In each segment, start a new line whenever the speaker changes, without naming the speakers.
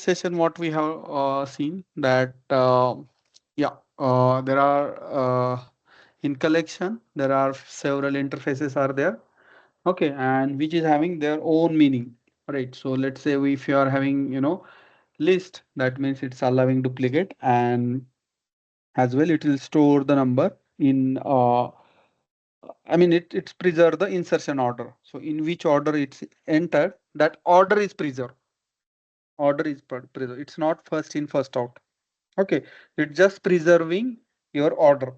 session, what we have seen that there are in collection there are several interfaces are there. Okay, and which is having their own meaning, right? So let's say if you are having list, that means it's allowing duplicate, and as well it will store the number in I mean it's preserve the insertion order. So in which order it's entered, that order is preserved. Order is preserved. It's not first in, first out. Okay, it's just preserving your order.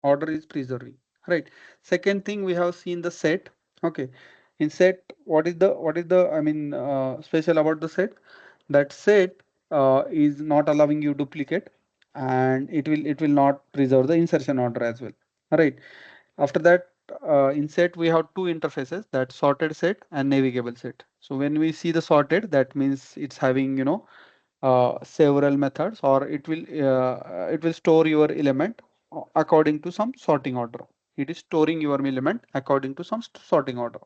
Order is preserving, right? Second thing, we have seen the set. Okay, in set, what is the I mean special about the set? That set is not allowing you duplicate, and it will not preserve the insertion order as well, right? After that, in set we have two interfaces, that sorted set and navigable set. So when we see the sorted, that means it's having several methods, or it will store your element according to some sorting order. It is storing your element according to some sorting order.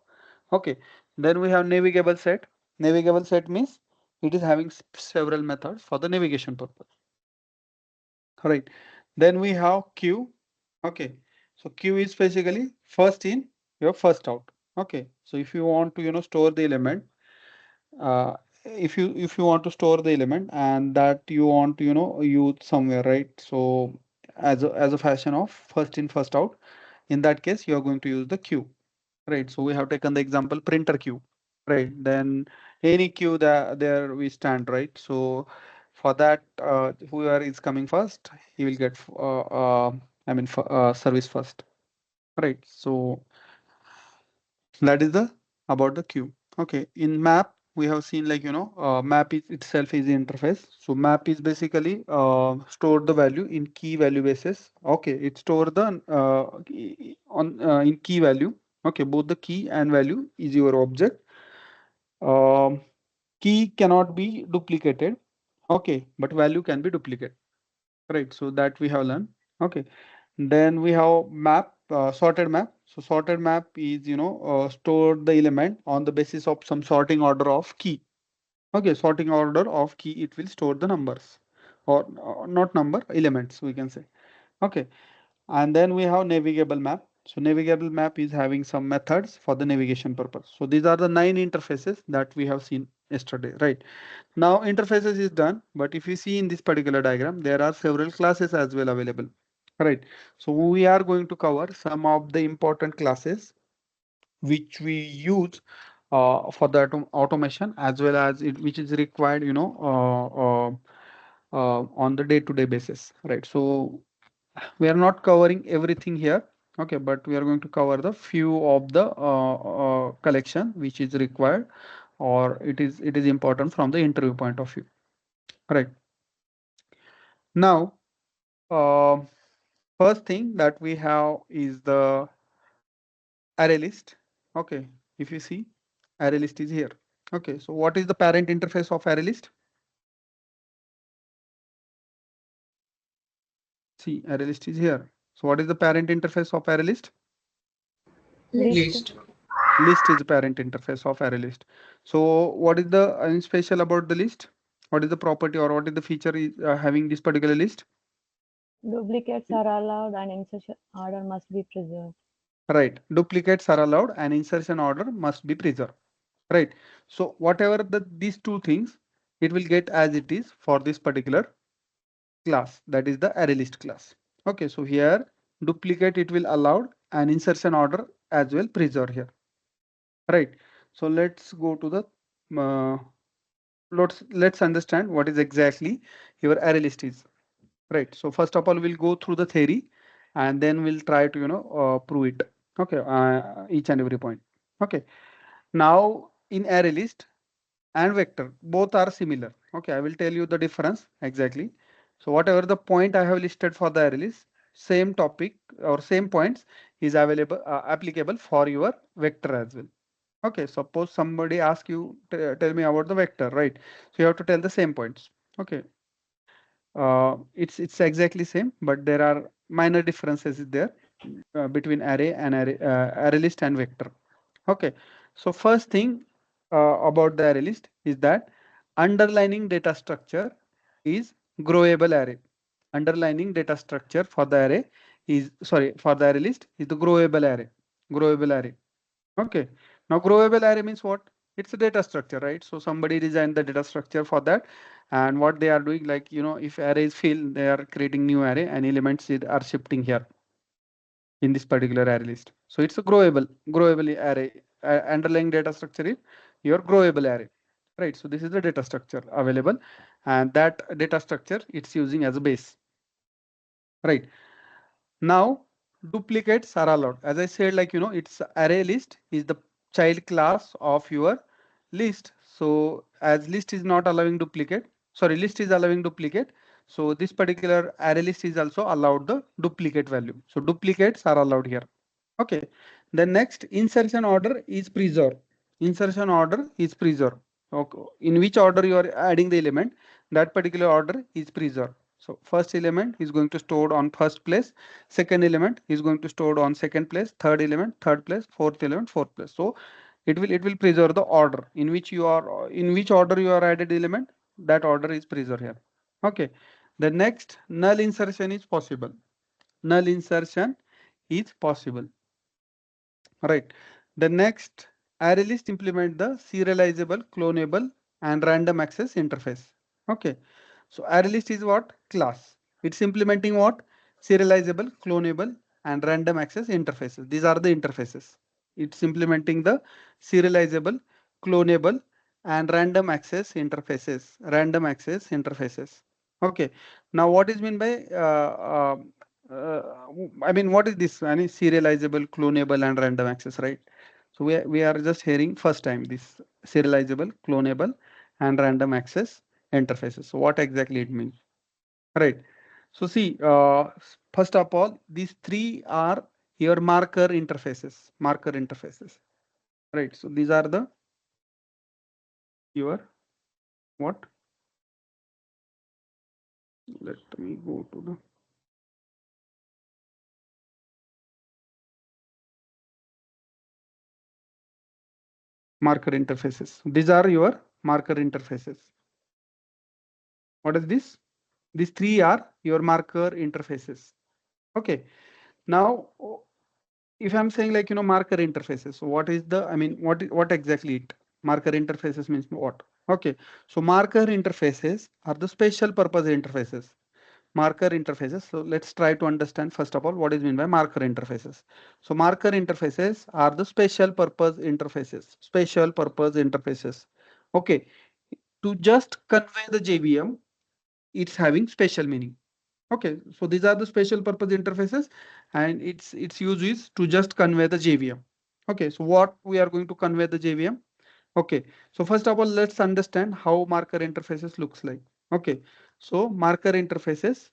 Okay, then we have navigable set. Navigable set means it is having several methods for the navigation purpose. All right, then we have queue. Okay, so queue is basically first in, your first out. Okay, so if you want to store the element, uh, if you want to store the element and that you want to use somewhere, right? So as a fashion of first in, first out, in that case you are going to use the queue, right? So we have taken the example printer queue, right? Then any queue that there we stand, right? So for that, whoever is coming first, he will get service first, right? So that is the about the queue. Okay, in map we have seen, like map is itself is the interface. So map is basically store the value in key value basis. Okay, it store the on in key value. Okay, both the key and value is your object. um, Key cannot be duplicated. Okay, but value can be duplicated, right? So that we have learned. Okay, then we have map, sorted map. So sorted map is store the element on the basis of some sorting order of key. Okay, sorting order of key, it will store the numbers, or not number, elements we can say. Okay, and then we have navigable map. So navigable map is having some methods for the navigation purpose. So these are the 9 interfaces that we have seen yesterday, right? Now interfaces is done, but if you see in this particular diagram, there are several classes as well available, right? So we are going to cover some of the important classes which we use for the automation, as well as which is required on the day-to-day basis, right? So we are not covering everything here. Okay, but we are going to cover the few of the collection which is required, or it is important from the interview point of view, right? Now, uh, first thing that we have is the array list. Okay, if you see, array list is here. Okay, so what is the parent interface of array list? See, array list is here. So what is the parent interface of array list?
List.
List.
List is the parent interface of array list. So what is the special about the list? What is the property, or what is the feature is having this particular list?
Duplicates are allowed and insertion order must be preserved.
Right, duplicates are allowed and insertion order must be preserved, right? So whatever these two things, it will get as it is for this particular class, that is the array list class. Okay, so here duplicate it will allowed and insertion order as well preserved here, right? So let's go to the uh, let's understand what is exactly your array list is, right? So first of all, we'll go through the theory, and then we'll try to prove it. Okay, each and every point. Okay, now in array list and vector, both are similar. Okay, I will tell you the difference exactly. So whatever the point I have listed for the array list, same topic or same points is available applicable for your vector as well. Okay, suppose somebody asks you, tell me about the vector, right? So you have to tell the same points. Okay, it's exactly same, but there are minor differences there between array list and vector. Okay, so first thing about the array list is that underlining data structure is growable array. Underlining data structure for the array is, sorry, for the array list is the growable array. Growable array. Okay. Now growable array means what? It's a data structure, right? So somebody designed the data structure for that. And what they are doing, like, if array is filled, they are creating new array and elements are shifting here in this particular array list. So it's a growable array. Underlying data structure is your growable array, right? So this is the data structure available, and that data structure it's using as a base, right? Now duplicates are allowed. As I said, like, it's array list is the child class of your list. So as list is not allowing duplicate, sorry, list is allowing duplicate. So this particular array list is also allowed the duplicate value. So duplicates are allowed here. Okay. The next insertion order is preserved. Insertion order is preserved. Okay. In which order you are adding the element, that particular order is preserved. So first element is going to stored on first place. Second element is going to stored on second place. Third element, third place. Fourth element, fourth place. So it will preserve the order in which order you are added element. That order is preserved here. Okay. The next null insertion is possible. Null insertion is possible. Right. The next ArrayList implement the serializable, clonable, and random access interface. Okay. So ArrayList is what? Class. It's implementing what? Serializable, clonable, and random access interfaces. These are the interfaces. It's implementing the serializable, clonable, and random access interfaces. Random access interfaces. Okay. Now, what is mean by uh, I mean, what is this? Any serializable, clonable, and random access, right? So we are just hearing first time this serializable, clonable, and random access interfaces. So what exactly it means, right? So see, first of all, these three are your marker interfaces. Marker interfaces, right? So these are the your what? Let me go to the marker interfaces. These are your marker interfaces. What is this? These three are your marker interfaces. Okay. Now, if I'm saying, like, marker interfaces, so what is the, I mean, what exactly it? Marker interfaces means what? Okay. So marker interfaces are the special purpose interfaces. Marker interfaces. So let's try to understand first of all what is meant by marker interfaces. So marker interfaces are the special purpose interfaces. Special purpose interfaces. Okay. To just convey the JVM, it's having special meaning. Okay, so these are the special purpose interfaces, and its use is to just convey the JVM. Okay, so what we are going to convey the JVM? Okay, so first of all, let's understand how marker interfaces looks like. Okay, so marker interfaces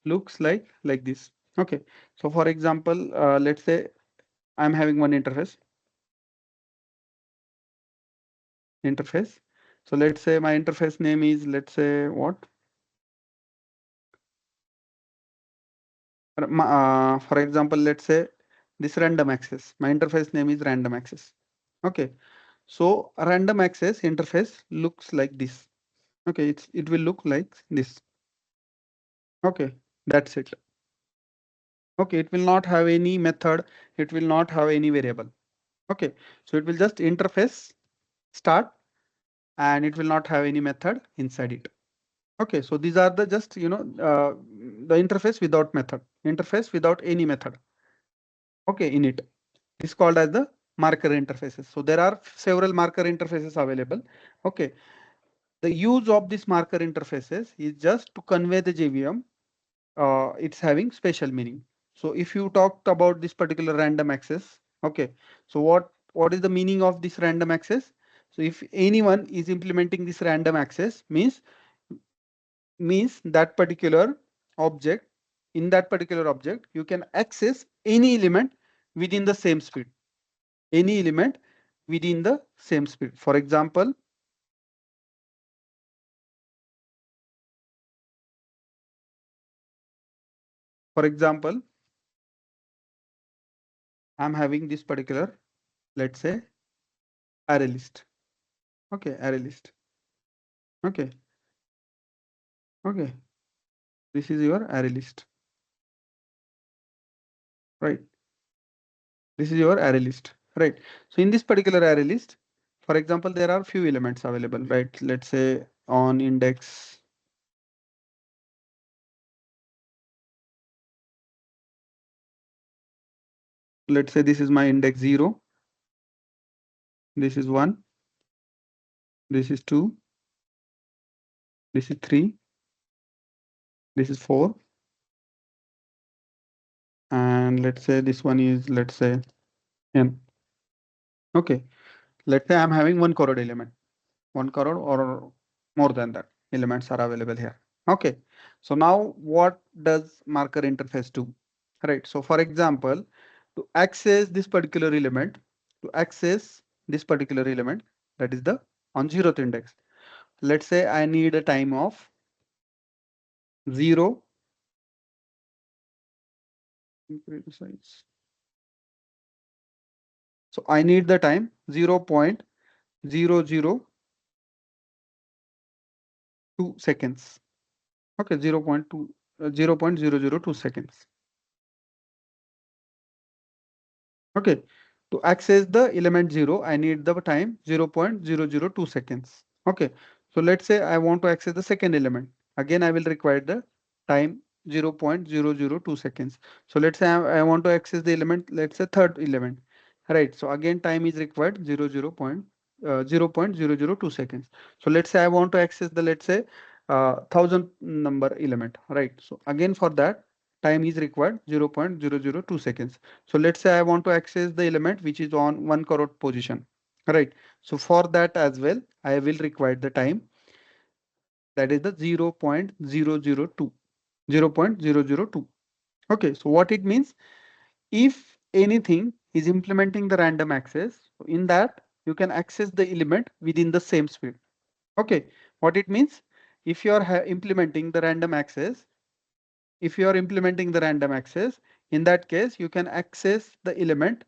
looks like this. Okay, so for example, let's say I'm having one interface. So let's say my interface name is, let's say, what? For example, let's say this random access. My interface name is random access. Okay. So random access interface looks like this. Okay. It will look like this. Okay. That's it. Okay. It will not have any method. It will not have any variable. Okay. So it will just interface start, and it will not have any method inside it. Okay. So these are the just, the interface without method, interface without any method. Okay. In it. Is called as the marker interfaces. So there are several marker interfaces available. Okay. The use of this marker interfaces is just to convey the JVM. It's having special meaning. So if you talked about this particular random access, okay. So what is the meaning of this random access? So if anyone is implementing this random access means that particular object, in that particular object, you can access any element within the same speed. Any element within the same speed. For example, I'm having this particular, let's say, array list. Okay, array list. Okay. Okay. This is your array list, right? This is your array list, right? So in this particular array list, for example, there are few elements available, right? Let's say on index, let's say this is my index 0, this is 1, this is 2, this is 3, this is 4, and let's say this one is, let's say, n. Okay, let's say I'm having 1 crore element, 1 crore or more than that elements are available here. Okay, so now what does marker interface do? Right, so for example, to access this particular element, to access this particular element, that is the on 0th index, let's say I need a time of 0. So I need the time 0.002 seconds. Okay, 0.002 seconds. Okay, to access the element 0, I need the time 0.002 seconds. Okay, so let's say I want to access the second element. Again, I will require the time 0.002 seconds. So let's say I want to access the element, let's say third element. Right, so again time is required 0.002 seconds. So let's say I want to access the, let's say, 1000 number element. Right, so again for that time is required 0.002 seconds. So let's say I want to access the element which is on 1 crore position, right? So for that as well, I will require the time, that is the 0.002, 0.002. Okay, so what it means, if anything is implementing the random access, in that you can access the element within the same speed. Okay, what it means, if you are implementing the random access, if you are implementing the random access, in that case, you can access the element,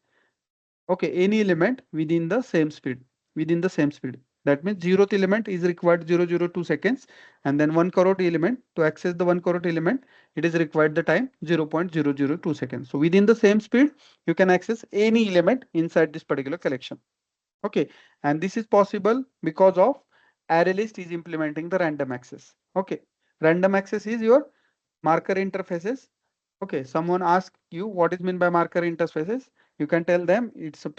okay, any element within the same speed, within the same speed. That means 0th element is required 0.002 seconds, and then 1 crore element, to access the 1 crore element, it is required the time 0.002 seconds. So within the same speed, you can access any element inside this particular collection. Okay, and this is possible because of ArrayList is implementing the random access. Okay, random access is your marker interfaces. Okay, someone asks you what is meant by marker interfaces. You can tell them it's a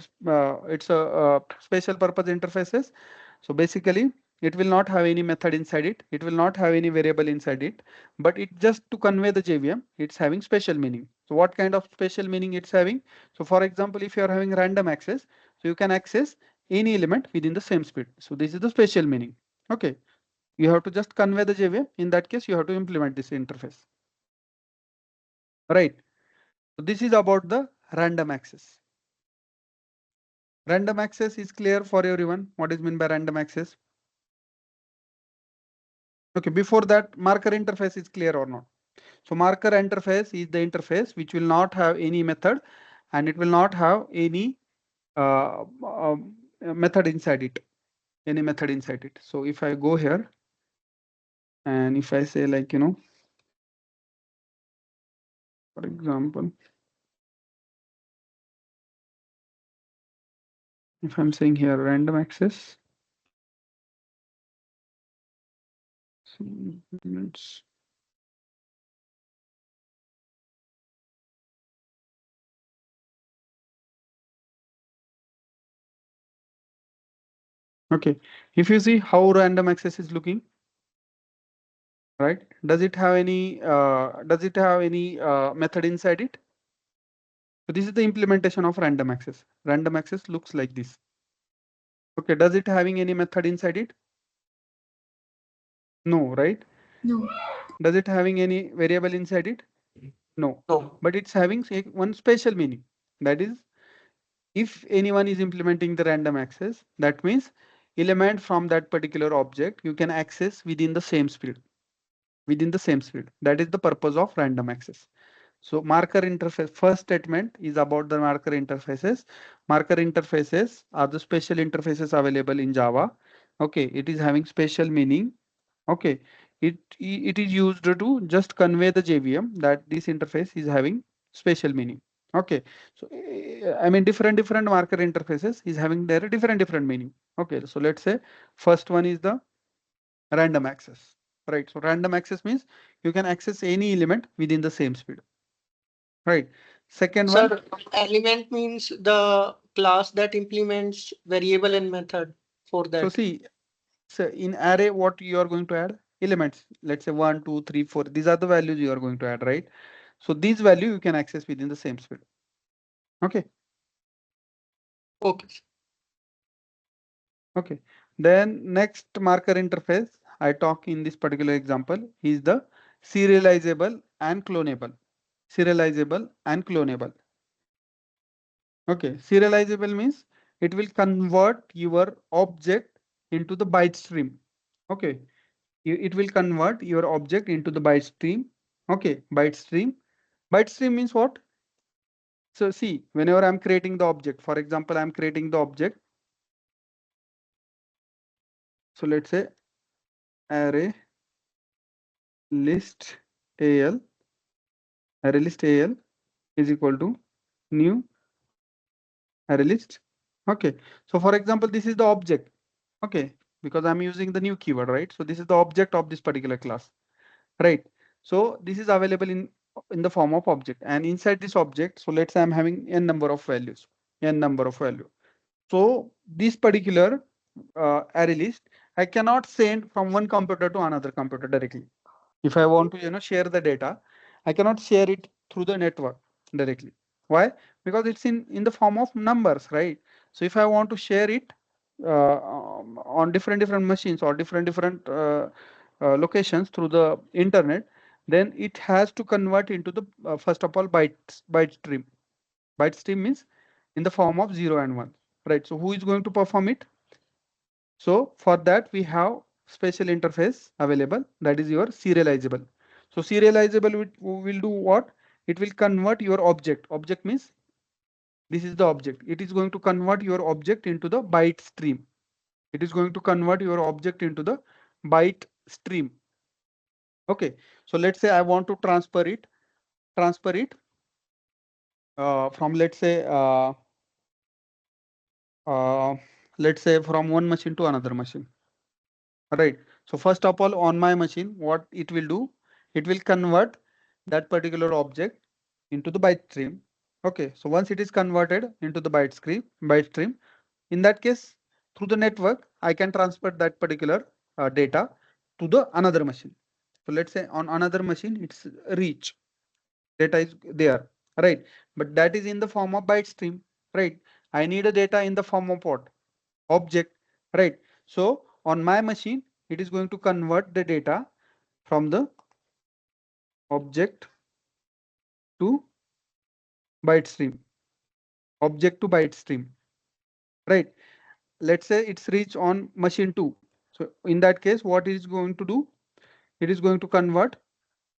special purpose interfaces. So basically, it will not have any method inside it. It will not have any variable inside it, but it just to convey the JVM, it's having special meaning. So what kind of special meaning it's having? So for example, if you are having random access, so you can access any element within the same speed. So this is the special meaning. Okay, you have to just convey the JVM. In that case, you have to implement this interface. Right. So this is about the random access. Random access is clear for everyone. What is meant by random access? Okay, before that, marker interface is clear or not? So marker interface is the interface which will not have any method, and it will not have any method inside it. Any method inside it. So if I go here and if I say, like, for example, if I'm saying here random access, so let's, okay, if you see how random access is looking, right? Does it have any method inside it? So this is the implementation of random access. Random access looks like this. Okay, does it having any method inside it? No, right?
No.
Does it having any variable inside it? No.
No.
But it's having, say, one special meaning. That is, if anyone is implementing the random access, that means element from that particular object you can access within the same speed. Within the same speed. That is the purpose of random access. So marker interface, first statement is about the marker interfaces. Marker interfaces are the special interfaces available in Java. Okay, it is having special meaning. Okay, it is used to just convey the JVM that this interface is having special meaning. Okay, so I mean different marker interfaces is having their different meaning. Okay, so let's say first one is the random access, right? So random access means you can access any element within the same speed, right? Second one,
Sir, element means the class that implements variable and method for
so
that.
see, so in array, what you are going to add? Elements. Let's say 1, 2, 3, 4. These are the values you are going to add, right? So these value you can access within the same speed. Okay.
Okay.
Okay. Then next marker interface I talk in this particular example is the serializable and clonable. Serializable and clonable. Okay. Serializable means it will convert your object into the byte stream. Okay. It will convert your object into the byte stream. Okay. Byte stream. Byte stream means what? So see, whenever I'm creating the object, for example, I'm creating the object. So let's say array list al, array list al is equal to new array list. Okay. So for example, this is the object. Okay. Because I'm using the new keyword, right? So this is the object of this particular class, right? So this is available in the form of object, and inside this object, so let's say I'm having n number of values, n number of value. So this particular array list, I cannot send from one computer to another computer directly. If I want to, share the data, I cannot share it through the network directly. Why? Because it's in the form of numbers, right? So if I want to share it on different machines or different locations through the internet, then it has to convert into the first of all byte stream. Byte stream means in the form of 0 and 1, right? So who is going to perform it? So for that we have special interface available, that is your serializable. So serializable will do what? It will convert your object. Object means this is the object. It is going to convert your object into the byte stream. It is going to convert your object into the byte stream. Okay. So let's say I want to transfer it from uh, let's say from one machine to another machine. Right. So first of all, on my machine, what it will do, it will convert that particular object into the byte stream. Okay. So once it is converted into the byte stream, in that case, through the network, I can transfer that particular data to the another machine. So let's say on another machine, it's reach data is there, right? But that is in the form of byte stream, right? I need a data in the form of what? Object, right? So on my machine, it is going to convert the data from the object to byte stream, object to byte stream, right? Let's say it's reach on machine 2. So in that case, what it is going to do? It is going to convert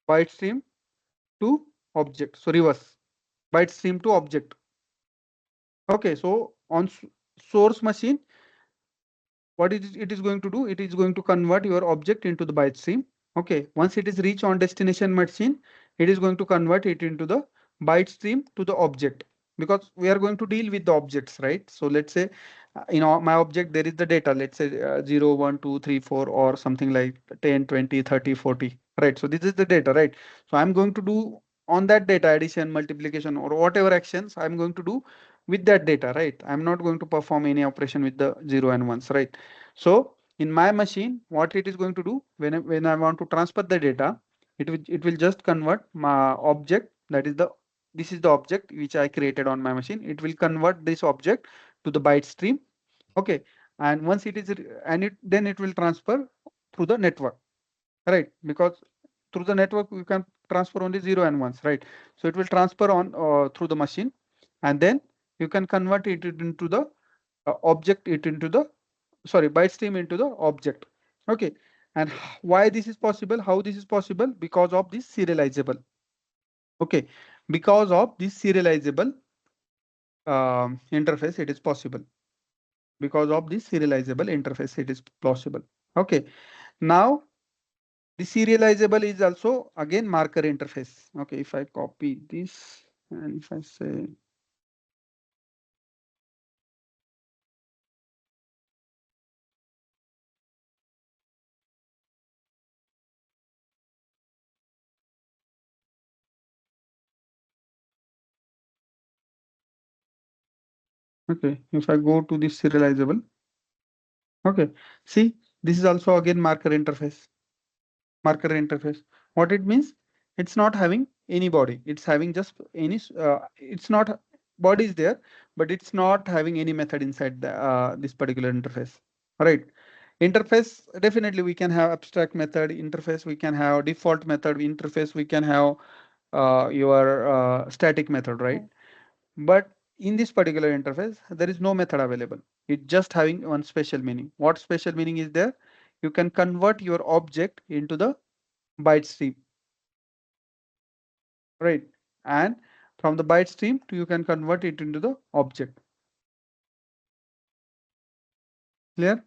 byte stream to object. So reverse, byte stream to object. Okay, so on source machine, what it is going to do? It is going to convert your object into the byte stream. Okay, once it is reach on destination machine, it is going to convert it into the byte stream to the object, because we are going to deal with the objects, right? So let's say my object there is the data, let's say 0 1 2 3 4 or something like 10 20 30 40, right? So this is the data, right? So I'm going to do on that data addition, multiplication, or whatever actions I'm going to do with that data, right? I'm not going to perform any operation with the 0 and 1s, right? So in my machine, what it is going to do when I want to transfer the data, it will just convert my object, that is this is the object which I created on my machine. It will convert this object to the byte stream. Okay, and once it is then it will transfer through the network, right? Because through the network you can transfer only 0 and 1s, right? So it will transfer on through the machine, and then you can convert it into the object it into the sorry byte stream into the object. Okay, and why this is possible, how this is possible? Because of this serializable. Okay, because of this serializable interface it is possible. Because of this serializable interface it is possible. Okay, now The serializable is also again marker interface. Okay, if I copy this and if I say okay, if I go to this serializable, okay, see this is also again marker interface. Marker interface. What it means? It's not having any body. It's having just any. It's not body is there, but it's not having any method inside this particular interface. All right. Interface definitely we can have abstract method interface. We can have default method interface. We can have your static method, right? But in this particular interface, there is no method available. It's just having one special meaning. What special meaning is there? You can convert your object into the byte stream, right? And from the byte stream to you can convert it into the object. Clear?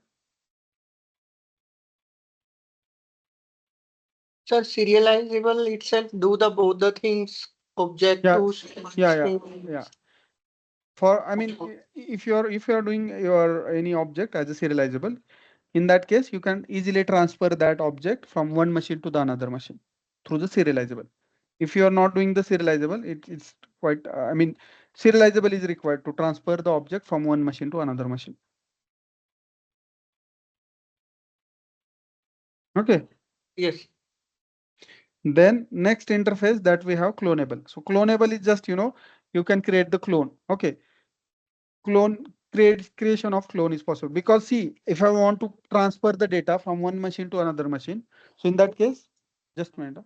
Sir, serializable itself do the both the things, object
Yeah,
to
yeah, yeah,
string.
yeah. For I mean, if you're doing your any object as a serializable, in that case you can easily transfer that object from one machine to the another machine through the serializable. If you are not doing the serializable, it's quite. I mean, serializable is required to transfer the object from one machine to another machine. Okay.
Yes.
Then next interface that we have clonable. So clonable is just, you can create the clone. Okay. Creation of clone is possible because see, if I want to transfer the data from one machine to another machine, so in that case, just a minute.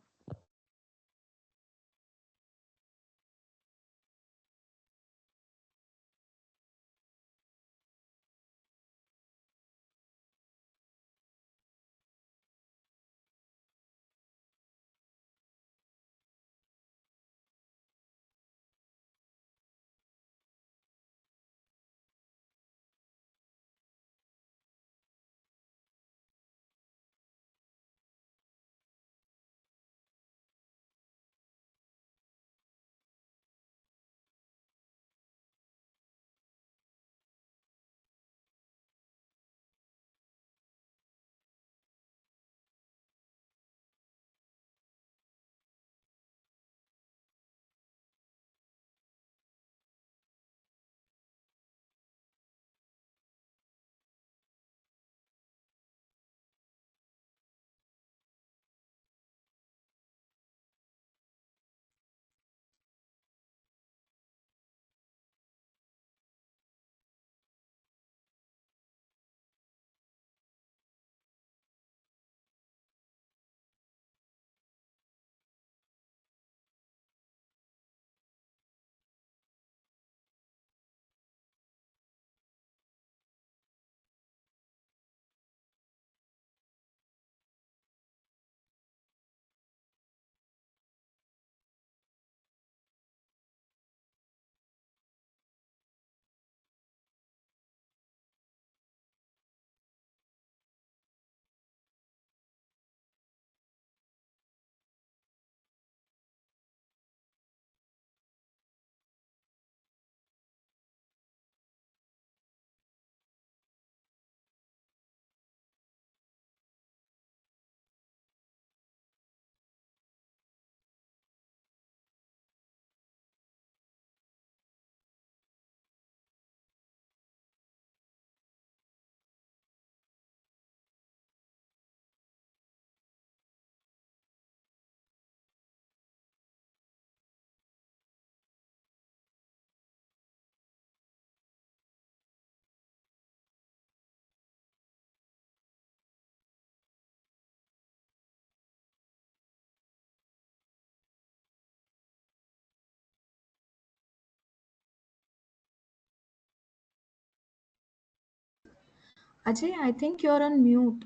Ajay, I think you're on mute.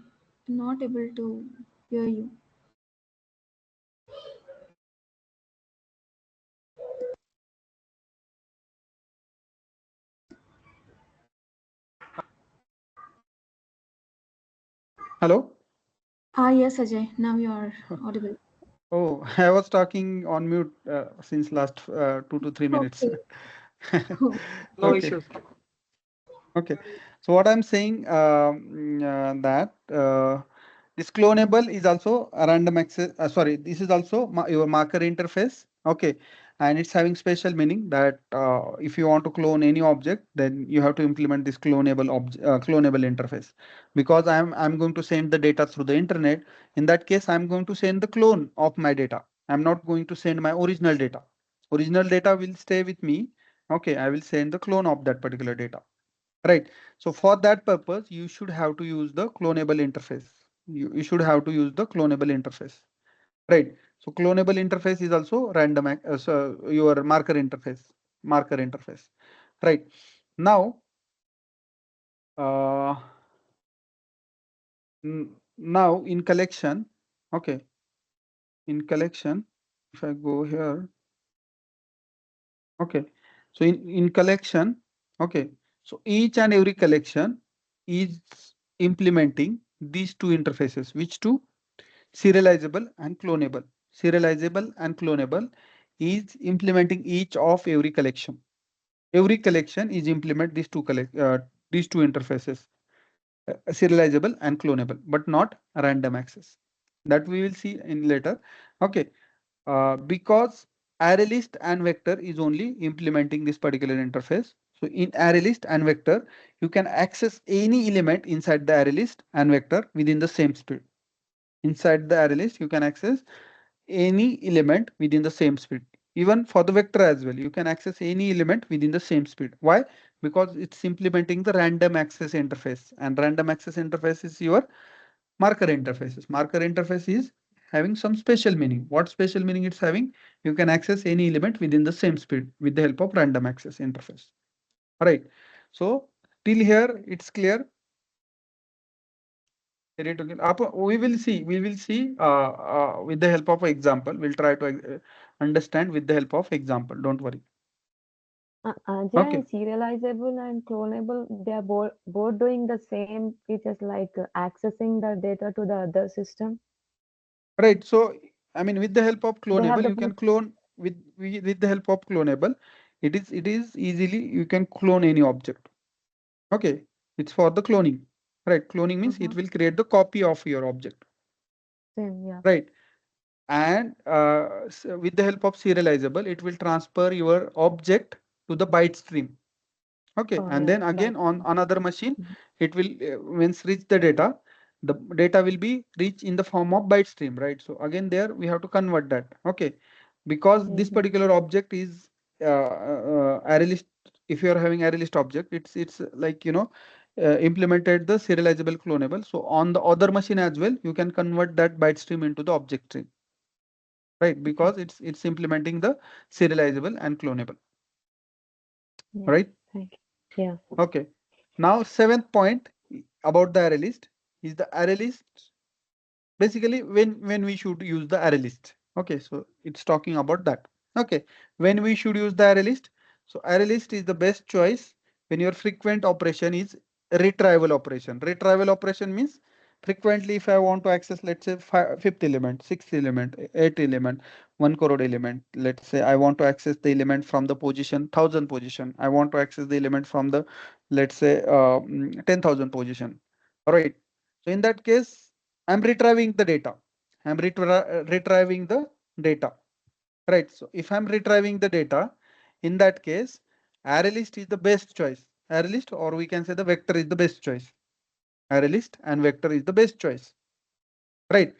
Not able to hear you.
Hello.
Yes, Ajay. Now you are audible.
Oh, I was talking on mute since last 2 to 3 minutes.
Okay.
No
Okay.
issues.
Okay. So what I'm saying that this clonable is also a random access. Sorry, this is also your marker interface. Okay, and it's having special meaning that if you want to clone any object, then you have to implement this clonable interface. Because I'm going to send the data through the internet. In that case, I'm going to send the clone of my data. I'm not going to send my original data. Original data will stay with me. Okay, I will send the clone of that particular data. Right. So for that purpose, you should have to use the clonable interface. You should have to use the clonable interface. Right. So clonable interface is also so your marker interface. Marker interface. Right. Now, uh, now in collection, okay. In collection, if I go here, okay. So in collection, okay. So each and every collection is implementing these two interfaces. Which two? Serializable and clonable. Serializable and clonable is implementing each of every collection. Every collection is implement these two interfaces, serializable and clonable, but not random access. That we will see in later. Okay, because ArrayList and vector is only implementing this particular interface. So in ArrayList and vector, you can access any element inside the ArrayList and vector within the same speed. Inside the ArrayList, you can access any element within the same speed. Even for the vector as well, you can access any element within the same speed. Why? Because it's implementing the random access interface, and random access interface is your marker interfaces. Marker interface is having some special meaning. What special meaning it's having? You can access any element within the same speed with the help of random access interface. All right. So till here it's clear. We will see with the help of example. We'll try to understand with the help of example. Don't worry.
Ajay,
Okay.
and serializable and clonable, they are both doing the same features like accessing the data to the other system.
Right. So, I mean, with the help of
They have
clonable,
the
you can clone with the help of clonable. It is easily you can clone any object. Okay. It's for the cloning. Right. Cloning means it will create the copy of your object.
same, yeah.
Right. And with the help of serializable, it will transfer your object to the byte stream. Okay,
Oh
and
yeah,
then again
right.
on another machine,
Mhm.
it will once reach the data will be reached in the form of byte stream, right? So again there we have to convert that. Okay, because this
Mhm.
particular object is ArrayList. If you are having ArrayList object, it's like implemented the serializable clonable. So on the other machine as well, you can convert that byte stream into the object stream, right?
Okay.
Because it's implementing the serializable and clonable,
Yeah.
right?
Thank you. Yeah.
Okay. Now, seventh point about the array list is the array list. Basically, when we should use the array list. Okay, so it's talking about that. Okay, when we should use the array list. So array list is the best choice when your frequent operation is retrieval operation. Retrieval operation means frequently if I want to access, let's say fifth element, sixth element, eighth element, 1 crore element. Let's say I want to access the element from the position 1000 position. I want to access the element from the, let's say 10,000 position. All right. So in that case, I'm retrieving the data. I'm retrieving the data. Right. So if I'm retrieving the data, in that case, array list is the best choice. Array list, or we can say the vector is the best choice. Array list and vector is the best choice. Right.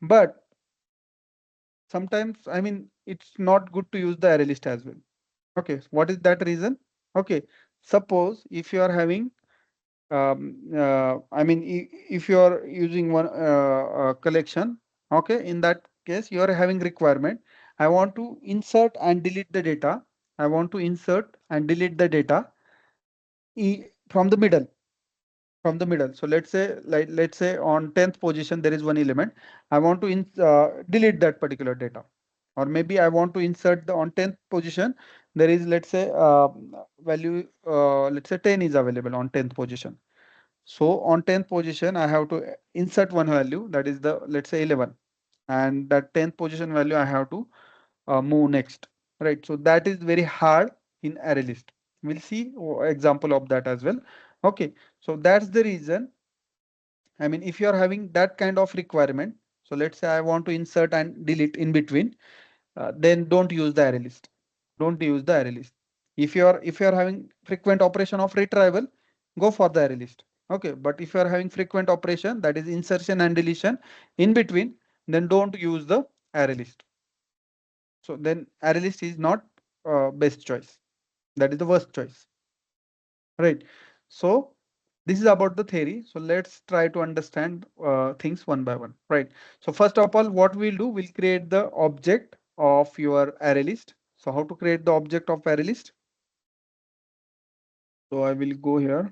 But sometimes, I mean, it's not good to use the array list as well. Okay. So what is that reason? Okay. Suppose if you are having I mean, if you are using one collection, okay, in that case, you are having requirement. I want to insert and delete the data. I want to insert and delete the data from the middle. From the middle. So let's say on 10th position there is one element. I want to delete that particular data, or maybe I want to insert the on 10th position. There is, let's say value let's say 10 is available on 10th position. So on 10th position, I have to insert one value, that is the, let's say 11. And that 10th position value I have to move next, right? So that is very hard in array list. We'll see example of that as well. Okay, so that's the reason. I mean, if you are having that kind of requirement, so let's say I want to insert and delete in between, then don't use the array list. Don't use the array list. If you are having frequent operation of retrieval, go for the array list. Okay, but if you are having frequent operation, that is insertion and deletion in between, then don't use the array list. So then array list is not best choice. That is the worst choice, right? So this is about the theory. So let's try to understand things one by one, right? So first of all, what we'll do, we'll create the object of your array list. So how to create the object of array list? So I will go here.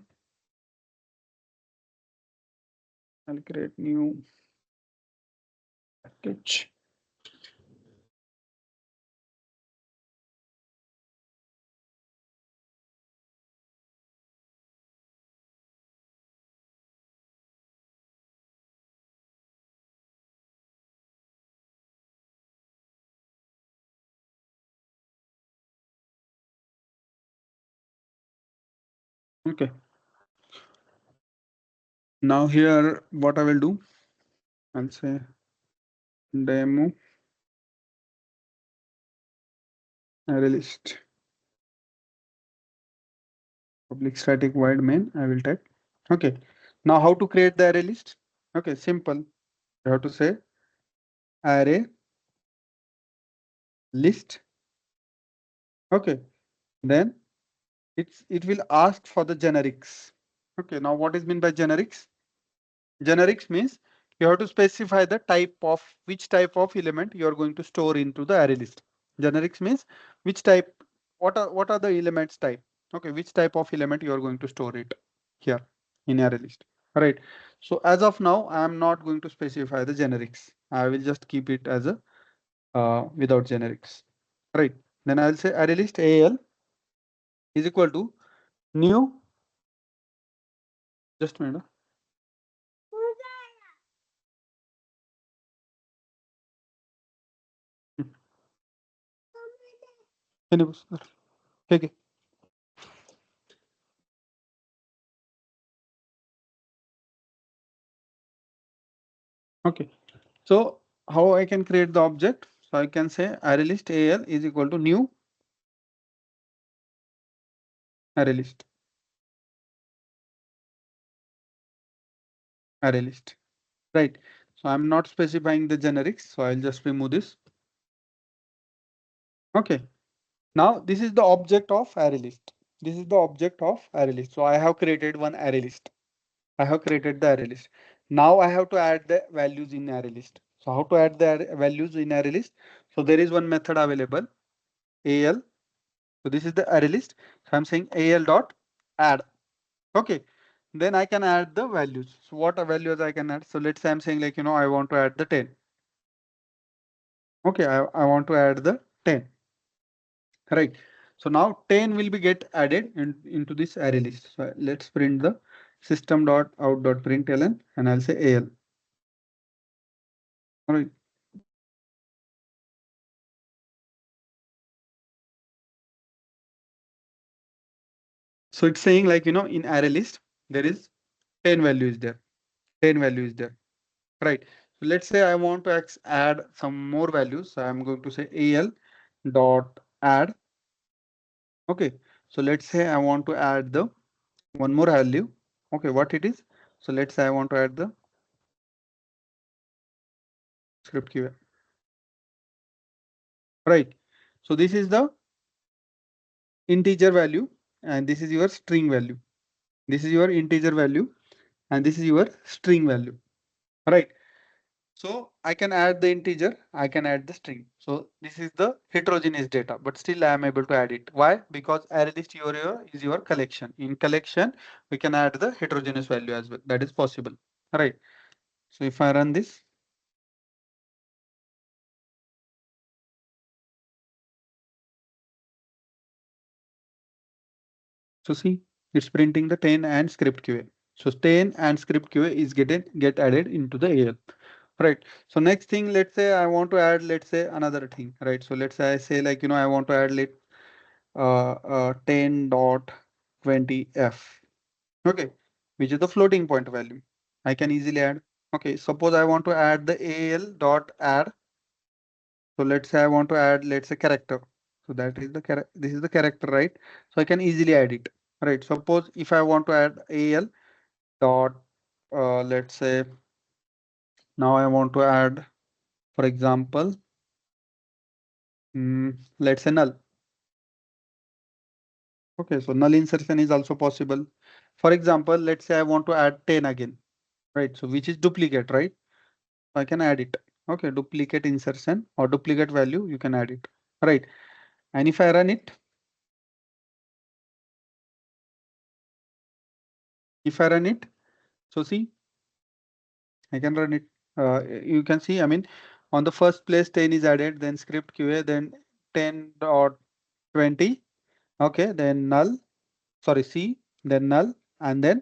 I'll create new package. Okay. Now here, what I will do, I'll say demo array list. Public static void main, I will type. Okay. Now how to create the array list? Okay, simple. You have to say array list. Okay. Then it will ask for the generics. Okay. Now what is meant by generics? Generics means you have to specify the type of which type of element you are going to store into the array list. Generics means which type, what are the elements type? Okay, which type of element you are going to store it here in array list. All right. So as of now, I am not going to specify the generics. I will just keep it as a without generics. Right. Then I'll say array list AL is equal to new. Just a minute. Any okay. Okay. So how I can create the object? So I can say array list AL is equal to new array list. Array list. Right. So I'm not specifying the generics. So I'll just remove this. Okay. Now this is the object of array list. This is the object of array list. So I have created one array list. I have created the array list. Now I have to add the values in array list. So how to add the values in array list? So there is one method available, AL. So this is the array list. So I'm saying AL dot add. Okay. Then I can add the values. So what are values I can add? So let's say I'm saying like, I want to add the 10. Okay, I want to add the 10. Right. So now 10 will be get added into this array list. So let's print the system.out.println and I'll say AL. All right. So it's saying like, in array list, there is 10 value is there. 10 value is there. Right. So let's say I want to add some more values. So I'm going to say AL dot add. Okay. So let's say I want to add the one more value. Okay, what it is? So let's say I want to add the script keyword. Right. So this is the integer value and this is your string value. This is your integer value and this is your string value. Right. So I can add the integer, I can add the string. So this is the heterogeneous data, but still I am able to add it. Why? Because array list is your collection. In collection, we can add the heterogeneous value as well. That is possible. Right. So if I run this, so see, it's printing the 10 and script QA. So 10 and script QA is get added into the AL. Right. So next thing, let's say I want to add, let's say another thing, right? So let's say I say like, I want to add 10.20f. Okay, which is the floating point value. I can easily add. Okay, suppose I want to add the AL dot add. So let's say I want to add, let's say character. So that is the this is the character, right? So I can easily add it. Right. Suppose if I want to add AL dot, let's say now I want to add, for example, let's say null. Okay, so null insertion is also possible. For example, let's say I want to add 10 again, right? So which is duplicate, right? I can add it. Okay, duplicate insertion or duplicate value, you can add it, right? And if I run it, so see, I can run it. You can see, I mean, on the first place 10 is added, then script QA, then 10.20. Okay, then null, sorry, C, then null, and then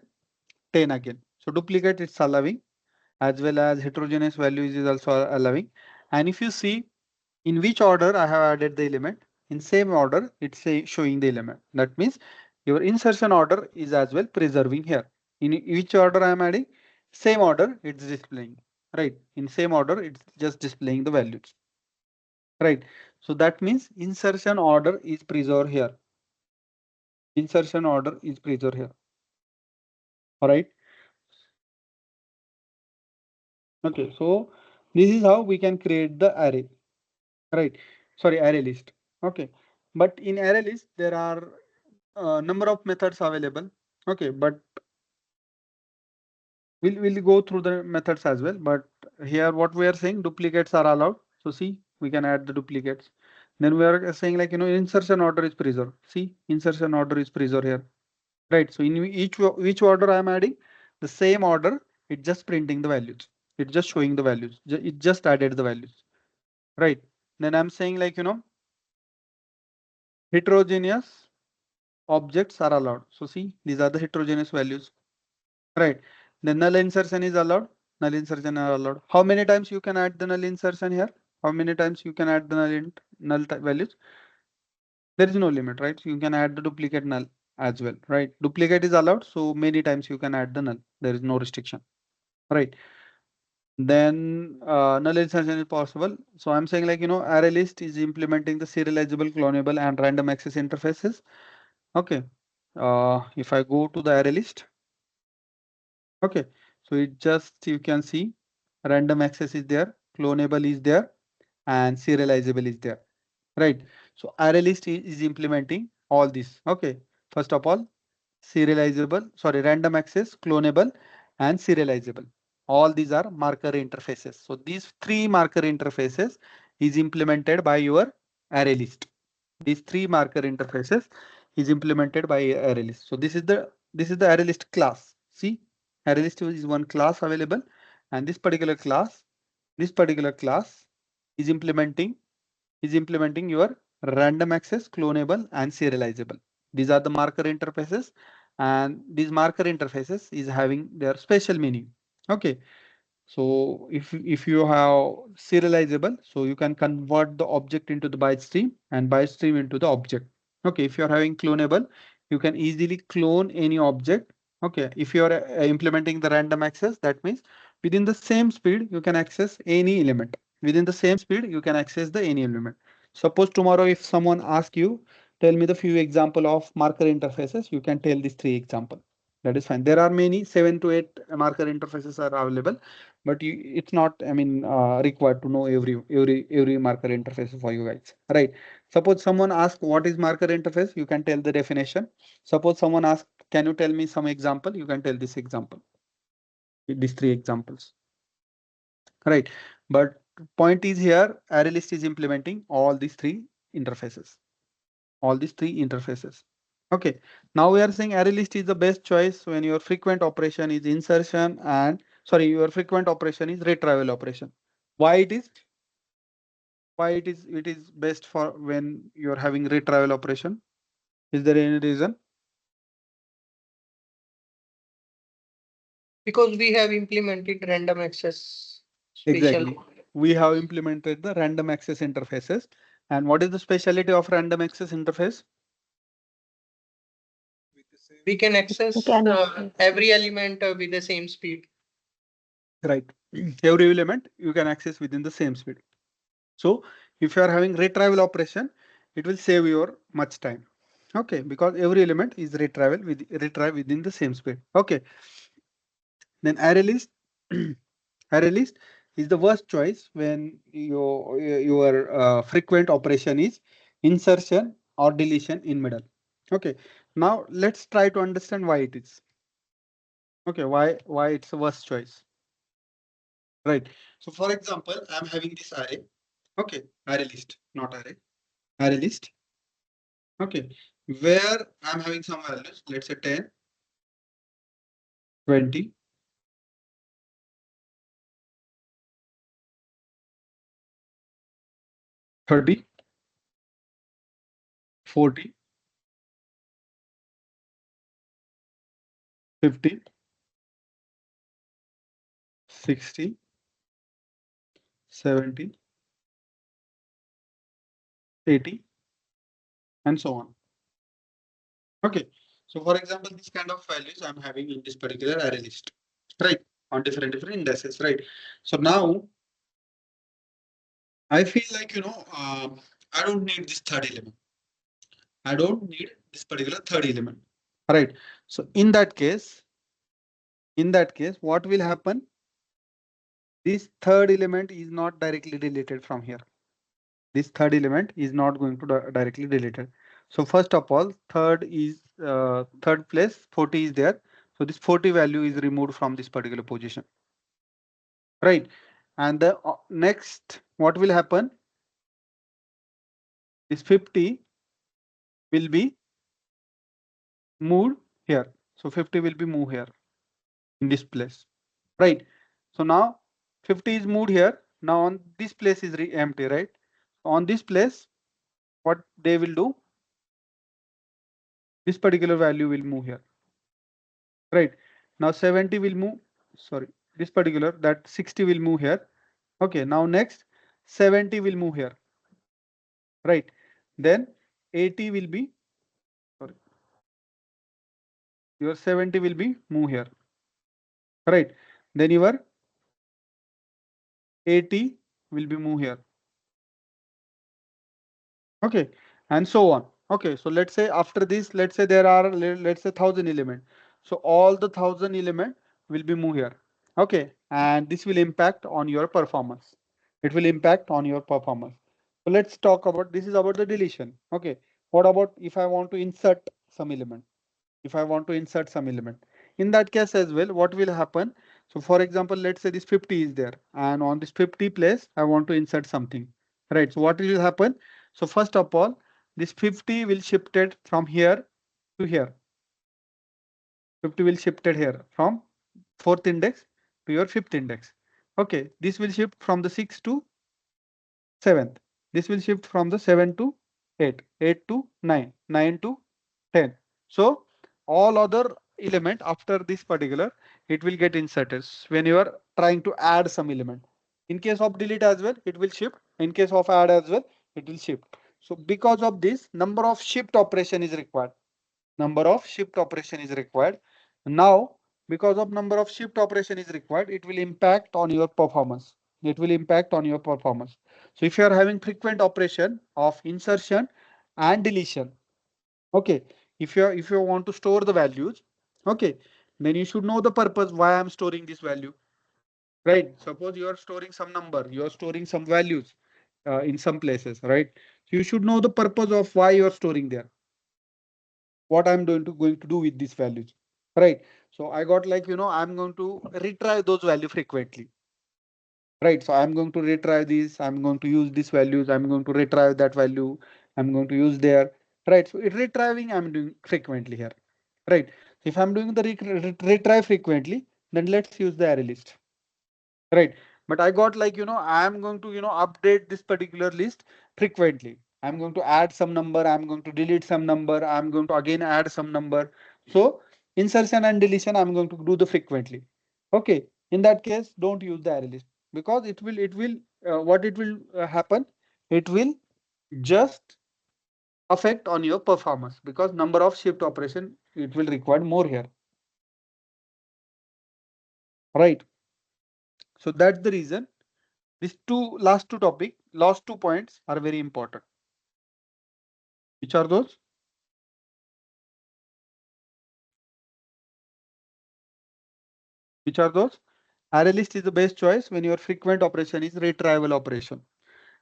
10 again. So duplicate it's allowing, as well as heterogeneous values is also allowing. And if you see in which order I have added the element, in same order it's showing the element. That means your insertion order is as well preserving here. In which order I am adding, same order it's displaying, right? In same order it's just displaying the values, right? So that means insertion order is preserved here. Insertion order is preserved here. All right. Okay, so this is how we can create the array, right? Sorry, array list. Okay, but in array list there are a number of methods available. Okay, but we'll go through the methods as well. But here what we are saying, duplicates are allowed. So see, we can add the duplicates. Then we are saying like insertion order is preserved. See, insertion order is preserved here, right? So in each order I am adding the same order. It's just printing the values. It's just showing the values. It just added the values. Right. Then I'm saying like, heterogeneous objects are allowed. So see, these are the heterogeneous values. Right. Then null insertion is allowed. Null insertion are allowed. How many times you can add the null insertion here? How many times you can add the null values? There is no limit, right? So you can add the duplicate null as well, right? Duplicate is allowed. So many times you can add the null. There is no restriction, right? Then null insertion is possible. So I'm saying like, ArrayList is implementing the serializable, clonable, and random access interfaces. Okay. If I go to the ArrayList, okay. So it just, you can see random access is there, clonable is there, and serializable is there, right? So ArrayList is implementing all this. Okay. First of all, serializable, sorry, random access, clonable, and serializable. All these are marker interfaces. So these three marker interfaces is implemented by your ArrayList. These three marker interfaces is implemented by ArrayList. So this is the ArrayList class. See, ArrayList is one class available, and this particular class is implementing your random access, clonable, and serializable. These are the marker interfaces, and these marker interfaces is having their special meaning. Okay. So if you have serializable, so you can convert the object into the byte stream and byte stream into the object. Okay, if you're having clonable, you can easily clone any object. Okay, if you're implementing the random access, that means within the same speed you can access any element. Within the same speed you can access the any element. Suppose tomorrow if someone asks you, tell me the few example of marker interfaces, you can tell these three example. That is fine. There are many 7 to 8 marker interfaces are available, but it's not, I mean, required to know every marker interface for you guys, right? Suppose someone asks what is marker interface, you can tell the definition. Suppose someone asks, can you tell me some example, you can tell this example, these three examples, right? But point is here, ArrayList is implementing interfaces all these three interfaces. Okay, now we are saying ArrayList is the best choice when your frequent operation is insertion and, sorry, your frequent operation is retrieval operation. Why it is best for when you're having retrieval operation? Is there any reason?
Because we have implemented random access special.
Exactly. We have implemented the random access interfaces. And what is the specialty of random access interface?
We can
We
access
can access.
every element with the same speed.
Right. Every element you can access within the same speed. So if you are having retrieval operation, it will save your much time. Okay, because every element is retrieve within the same speed. Okay. Then ArrayList, ArrayList is the worst choice when your frequent operation is insertion or deletion in middle. Okay. Now let's try to understand why it is. Okay, why it's the worst choice. Right. So for example, I'm having this array. Okay, array list, not array. Array list. Okay, where I'm having some values. Let's say 10, 20, 30, 40, 50, 60, 70, 80, and so on. Okay. So for example, this kind of values I'm having in this particular array list, right? On different indices, right? So now I feel like, I don't need this third element. I don't need this particular third element, right? So in that case, what will happen? This third element is not directly deleted from here. This third element is not going to directly deleted. So first of all, third place 40 is there. So this 40 value is removed from this particular position, right? And the next, what will happen? This 50 will be moved here. So 50 will be moved here in this place, right? So now 50 is moved here. Now on this place is empty, right? On this place, what they will do? This particular value will move here, right? Now 70 will move, sorry, this particular that 60 will move here. Okay, now next 70 will move here, right? Then 80 will be, sorry, your 70 will be move here, right? Then your 80 will be move here. Okay, and so on. Okay, so let's say after this, let's say there are let's say 1,000 element. So all the 1,000 element will be moved here. Okay, and this will impact on your performance. It will impact on your performance. So let's talk about, this is about the deletion. Okay, what about if I want to insert some element? If I want to insert some element, in that case as well, what will happen? So for example, let's say this 50 is there, and on this 50 place, I want to insert something, right? So what will happen? So first of all, this 50 will shifted from here to here. 50 will shifted here from fourth index to your fifth index. Okay, this will shift from the 6 to 7th. This will shift from the 7 to 8, 8 to 9, 9 to 10. So all other element after this particular, it will get inserted when you are trying to add some element. In case of delete as well, it will shift. In case of add as well, it will shift. So because of this, number of shift operation is required. Number of shift operation is required. Now, because of number of shift operation is required, it will impact on your performance. It will impact on your performance. So if you are having frequent operation of insertion and deletion, okay, if you want to store the values, okay, then you should know the purpose why I'm storing this value, right? Suppose you are storing some number, you are storing some values in some places, right? So you should know the purpose of why you are storing there, what I'm going to do with these values, right? So I got like, I'm going to retry those value frequently, right? So I'm going to retry these, I'm going to use these values, I'm going to retry that value, I'm going to use there, right? So it retrieving I'm doing frequently here, right? If I'm doing the retry frequently, then let's use the array list, right? But I got like, I'm going to, update this particular list frequently. I'm going to add some number, I'm going to delete some number, I'm going to again add some number. So insertion and deletion, I'm going to do the frequently. Okay, in that case, don't use the ArrayList because it will what it will happen? It will just affect on your performance because number of shift operation it will require more here, right? So that's the reason these last two points are very important. Which are those? Which are those? ArrayList is the best choice when your frequent operation is retrieval operation,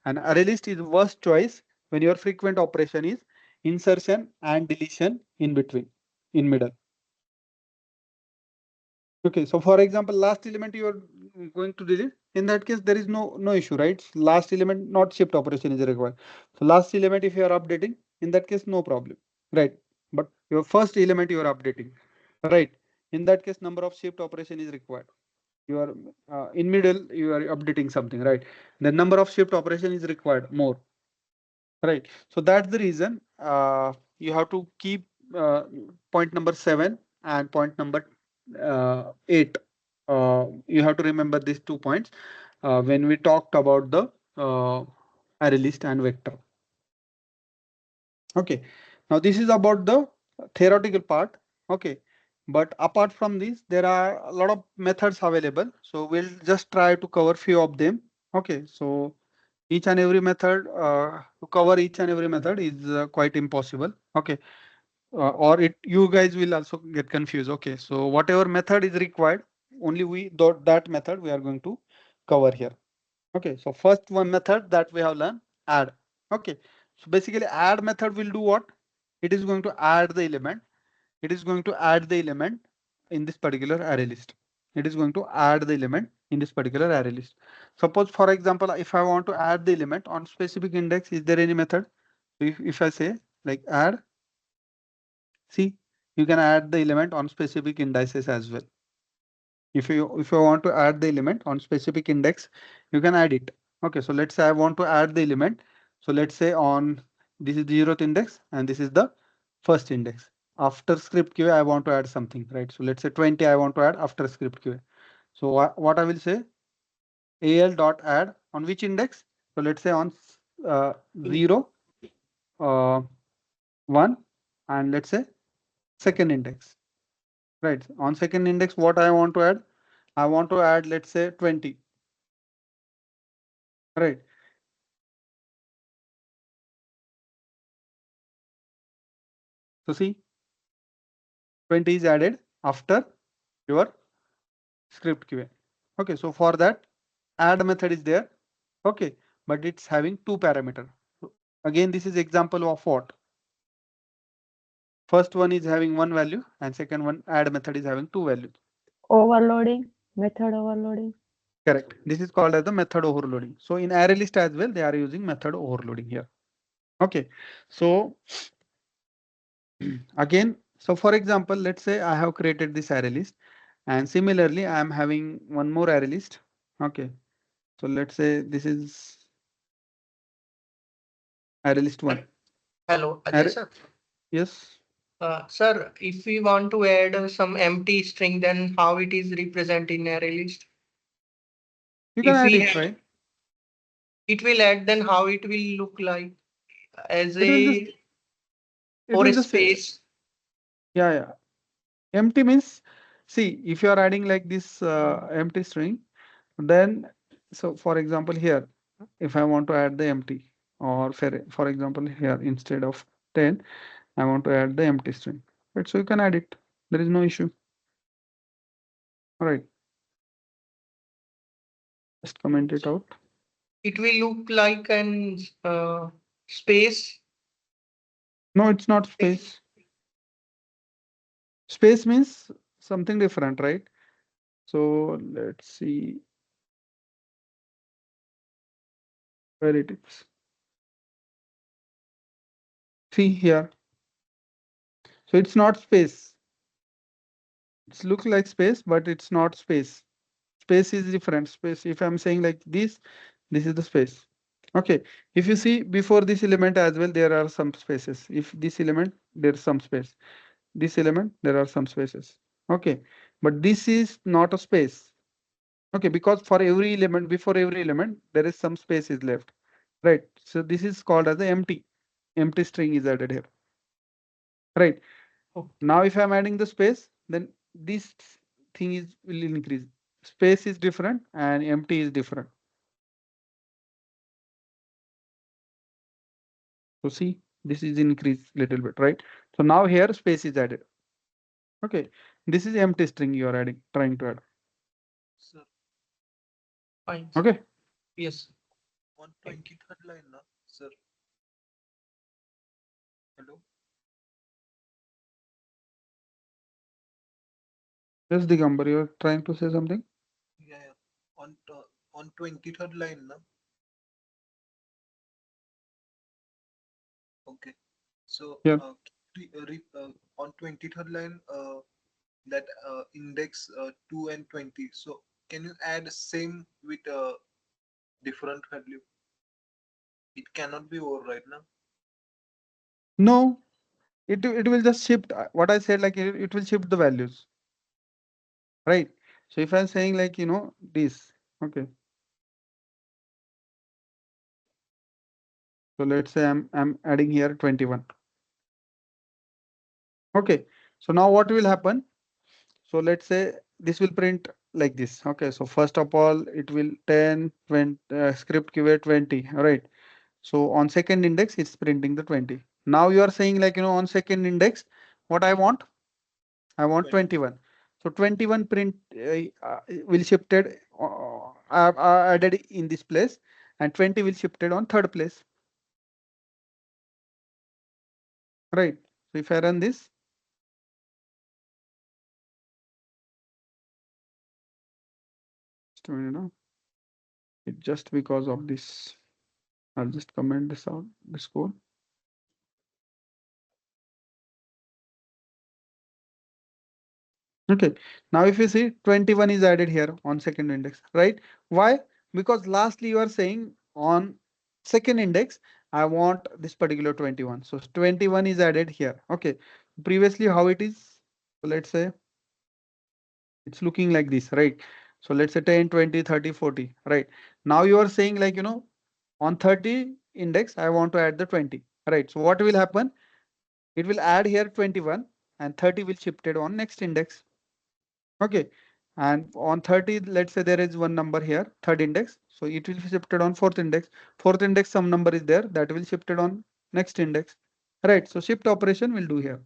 and ArrayList is worst choice when your frequent operation is insertion and deletion in between, in middle. Okay, so for example, last element you are going to delete. In that case, there is no issue, right? Last element, not shift operation is required. So last element, if you are updating, in that case, no problem, right? But your first element you are updating, right? In that case, number of shift operation is required. You are in middle, you are updating something, right? The number of shift operation is required more, right? So that's the reason you have to keep point number 7 and point number 8. You have to remember these 2 points when we talked about the array list and vector. Okay, now this is about the theoretical part. Okay, but apart from this, there are a lot of methods available. So we'll just try to cover few of them. Okay, so each and every method to cover each and every method is quite impossible. Okay, or it you guys will also get confused. Okay, so whatever method is required, only that method we are going to cover here. Okay, so first one method that we have learned, add. Okay, so basically add method will do what? It is going to add the element. It is going to add the element in this particular array list. It is going to add the element in this particular array list. Suppose, for example, if I want to add the element on specific index, is there any method? So if I say like add, see, you can add the element on specific indices as well. If you want to add the element on specific index, you can add it. Okay, so let's say I want to add the element. So let's say on this is the 0th index and this is the first index. After script QA, I want to add something, right? So let's say 20 I want to add after script QA. So what I will say, al dot add on which index? So let's say on 0, uh, 1, and let's say second index, right? On second index, what I want to add? I want to add, let's say 20, right? So see, 20 is added after your script QA. Okay, so for that, add method is there. Okay, but it's having two parameter. Again, this is example of what? First one is having one value and second one add method is having two values.
Overloading, method overloading.
Correct. This is called as the method overloading. So in array list as well, they are using method overloading here. Okay, so again, so for example, let's say I have created this array list and similarly, I am having one more array list. Okay, so let's say this is array list 1.
Hello, Ajay
Array,
sir.
yes,
Sir, if we want to add some empty string, then how it is represented in array list?
you can
If
add
we
it,
have,
right?
it will add, then how it will look like as
It will just,
a
it
or
will
a
just say,
space.
yeah, yeah. Empty means, see, if you are adding like this empty string, then, so for example, here, if I want to add the empty, or for example, here, instead of 10, I want to add the empty string, right? So you can add it. There is no issue. All right, just comment it out.
It will look like an space.
No, it's not space. Space means something different, right? So let's see where it is. See here. So it's not space. It looks like space, but it's not space. Space is different. Space, if I'm saying like this is the space. Okay. If you see before this element as well, there are some spaces. If this element, there's some space. This element, there are some spaces. Okay. but this is not a space. Okay, because for every element, before every element, there is some space is left, right? So this is called as the empty string is added here, right? Now if I'm adding the space, then this thing is will increase. Space is different and empty is different. So see, this is increased little bit, right? So now here space is added. Okay, this is empty string you are adding, trying to add.
Sir,
Fine.
Okay,
Yes.
on 23rd line, na, sir. Hello.
yes, Digambar, you're trying to say something.
Yeah, yeah. On 23rd line, na. Okay. So
Yeah.
on 23rd line, that index 2 and 20. So can you add same with different value? It cannot be over right now.
No, it will just shift what I said, like it will shift the values, right? So if I'm saying like this, okay. So let's say I'm adding here 21. Okay. So now what will happen? So let's say this will print like this. Okay. So first of all, it will 10, 20, script keyword 20. All right. So on second index, it's printing the 20. Now you are saying like, on second index, what I want? I want
20.
21. So 21 print will shifted added in this place, and 20 will shifted on third place. Right. So if I run this, it just because of this, I'll just comment this out, this code. Okay, now if you see 21 is added here on second index, right? Why? Because lastly you are saying on second index, I want this particular 21. So 21 is added here. Okay, previously how it is? So let's say it's looking like this, right? So let's say 10, 20, 30, 40, right? Now you are saying like, on 30 index, I want to add the 20, right? So what will happen? It will add here 21 and 30 will shift it on next index. Okay. And on 30, let's say there is one number here, third index. So it will be shifted on fourth index. Fourth index, some number is there that will shifted on next index. Right. So shift operation will do here.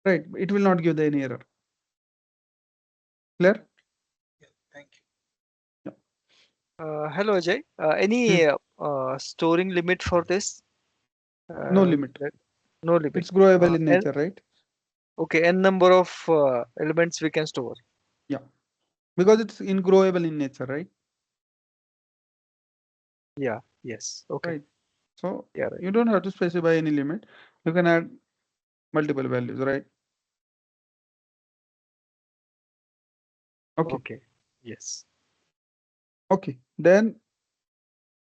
Right. It will not give the any error. Clear?
Yeah, thank you.
Hello Ajay. Any storing limit for this?
No limit.
No limit.
It's growable in
N,
nature, right?
okay, n number of elements we can store.
Yeah. Because it's in growable in nature, right?
Yeah. Yes. Okay.
Right. So
Yeah. Right.
you don't have to specify any limit. You can add multiple values, right? Okay.
Okay. Yes.
Okay. Then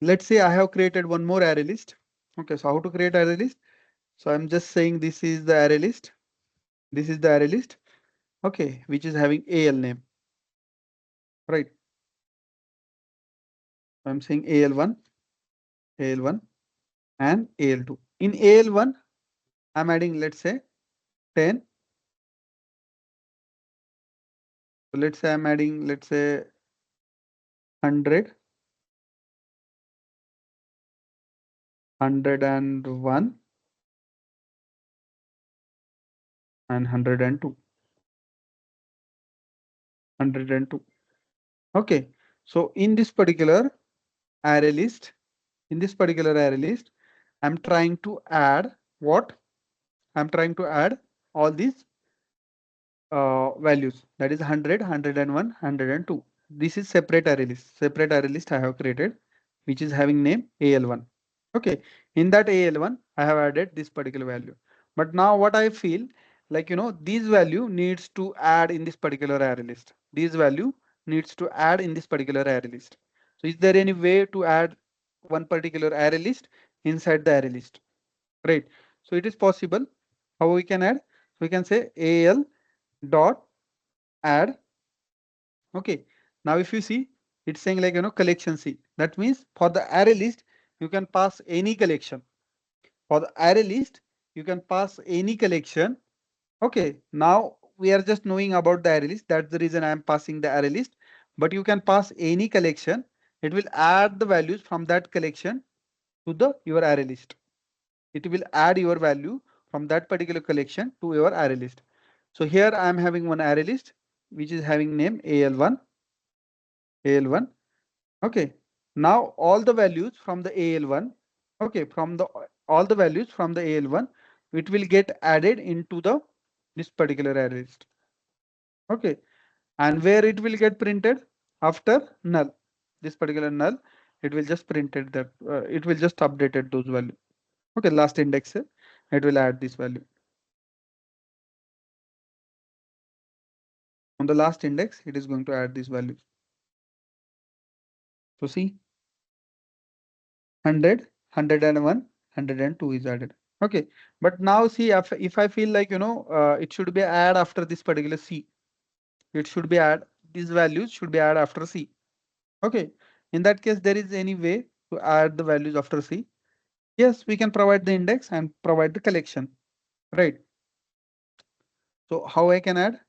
let's say I have created one more array list. Okay. So how to create array list? So I'm just saying this is the array list. This is the array list. Okay. Which is having AL name. Right. I'm saying AL1, AL1 and AL2. In AL1, I'm adding, let's say 10. So let's say I'm adding, let's say 100, 101 and 102. 102. Okay. So in this particular array list, I'm trying to add what? I'm trying to add all these values, that is 100, 101, 102. This is separate array list. Separate array list I have created, which is having name AL1. Okay, in that AL1, I have added this particular value. But now what I feel like, these value needs to add in this particular array list. These value needs to add in this particular array list. So is there any way to add one particular array list inside the array list? Right. So it is possible. How we can add? We can say AL dot add. Okay. Now if you see, it's saying like, collection C. That means for the array list, you can pass any collection. For the array list, you can pass any collection. Okay. Now we are just knowing about the array list. That's the reason I am passing the array list. But you can pass any collection. It will add the values from that collection to the your array list. It will add your value from that particular collection to your array list. So here I am having one array list which is having name AL1, AL1. Okay. Now all the values from the AL1, okay, from the all the values from the AL1, it will get added into the this particular array list. Okay. And where it will get printed after null, this particular null, it will just printed that it will just updated those values. Okay, last index, it will add this value. On the last index, it is going to add these values. So see, 100, 101, 102 is added. Okay, but now see, if I feel like, it should be add after this particular C. It should be add, these values should be add after C. Okay, in that case, there is any way to add the values after C. Yes, we can provide the index and provide the collection, right? So how I can add?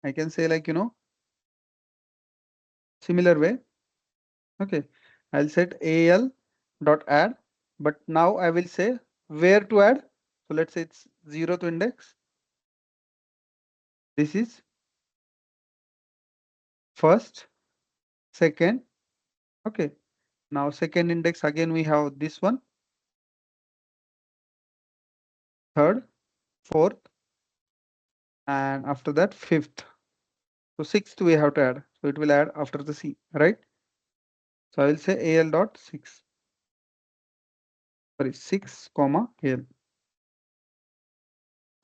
I can say like, similar way. Okay, I'll set al dot add, but now I will say where to add. So let's say it's 0th index. This is first, second. Okay, now second index again we have this one, third, fourth, and after that fifth. So sixth we have to add. So it will add after the C, right? So I will say al dot 6. Sorry, 6 comma al.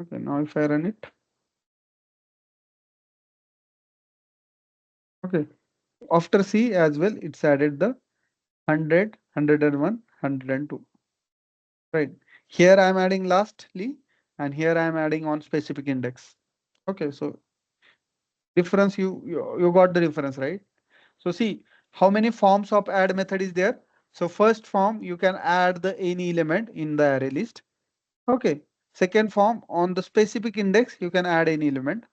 Okay, now if I run it. Okay, after C as well, it's added the 100, 101, 102. Right. Here I am adding lastly, and here I am adding on specific index. Okay, so difference you got the difference, right? So see how many forms of add method is there. So first form you can add the any element in the array list. Okay. Second form on the specific index you can add any element.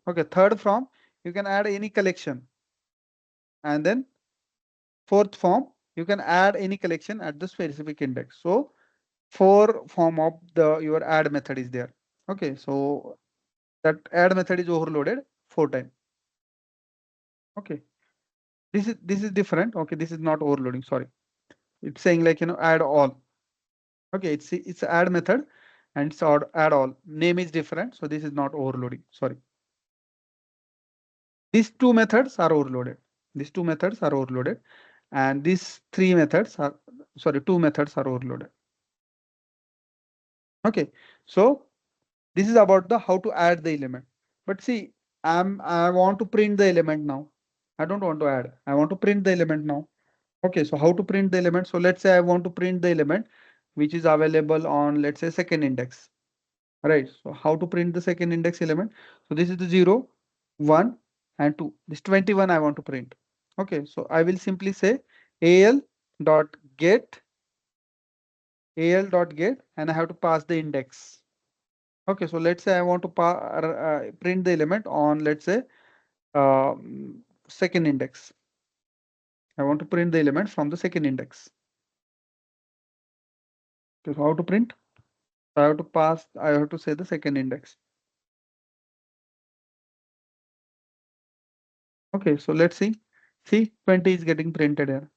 Okay. Third form you can add any collection, and then fourth form you can add any collection at the specific index. So four form of the your add method is there. Okay, so that add method is overloaded 4 times. Okay, this is different. Okay, this is not overloading. Sorry, it's saying like add all. Okay, it's add method and it's add all. Name is different, so this is not overloading. Sorry, these two methods are overloaded. These two methods are overloaded, and these three methods are sorry, two methods are overloaded. Okay, so this is about the how to add the element. But see, I want to print the element now. I don't want to add. I want to print the element now. Okay, so how to print the element? So let's say I want to print the element which is available on, let's say, second index. Right. So how to print the second index element? So this is the 0, 1, and 2. This 21 I want to print. Okay, so I will simply say al dot get and I have to pass the index. Okay, so let's say I want to print the element on, let's say, second index. I want to print the element from the second index. So how to print? I have to pass, I have to say the second index. Okay, so let's see. See, 20 is getting printed here.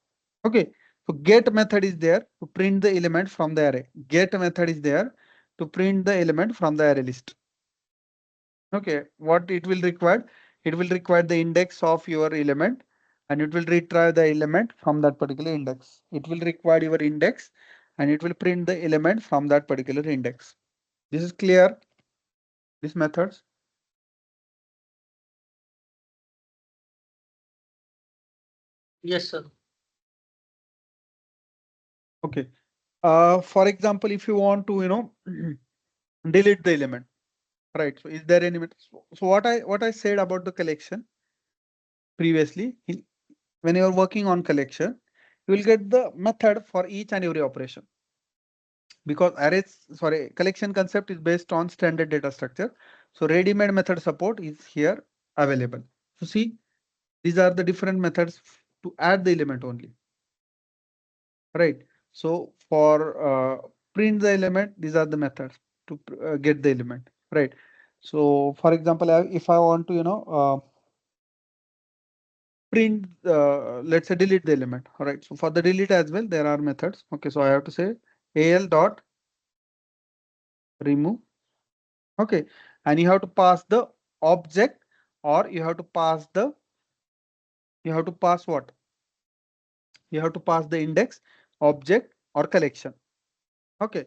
Okay, so get method is there to print the element from the array. Get method is there to print the element from the array list. Okay, what it will require? It will require the index of your element and it will retrieve the element from that particular index. It will require your index and it will print the element from that particular index. This is clear, these methods.
Yes, sir.
Okay. For example, if you want to, delete the element. right? So is there any method? So what I said about the collection previously, when you are working on collection, you will get the method for each and every operation, because collection concept is based on standard data structure. So ready-made method support is here available. So see, these are the different methods to add the element only, right? So for print the element, these are the methods to get the element, right? So for example, if I want to, print, let's say delete the element, all right? So for the delete as well, there are methods. Okay, so I have to say al dot remove. Okay, and you have to pass the object, or you have to pass what? You have to pass the index, object, or collection. Okay,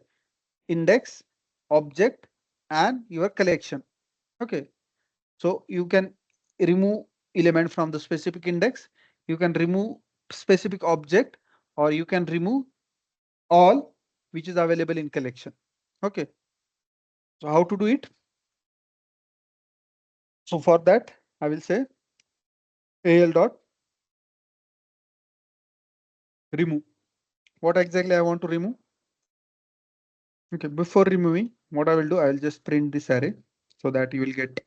index, object, and your collection. Okay, so you can remove element from the specific index, you can remove specific object, or you can remove all which is available in collection. Okay, so how to do it? So for that, I will say al dot remove. What exactly I want to remove? Okay, before removing, what I will do, I will just print this array so that you will get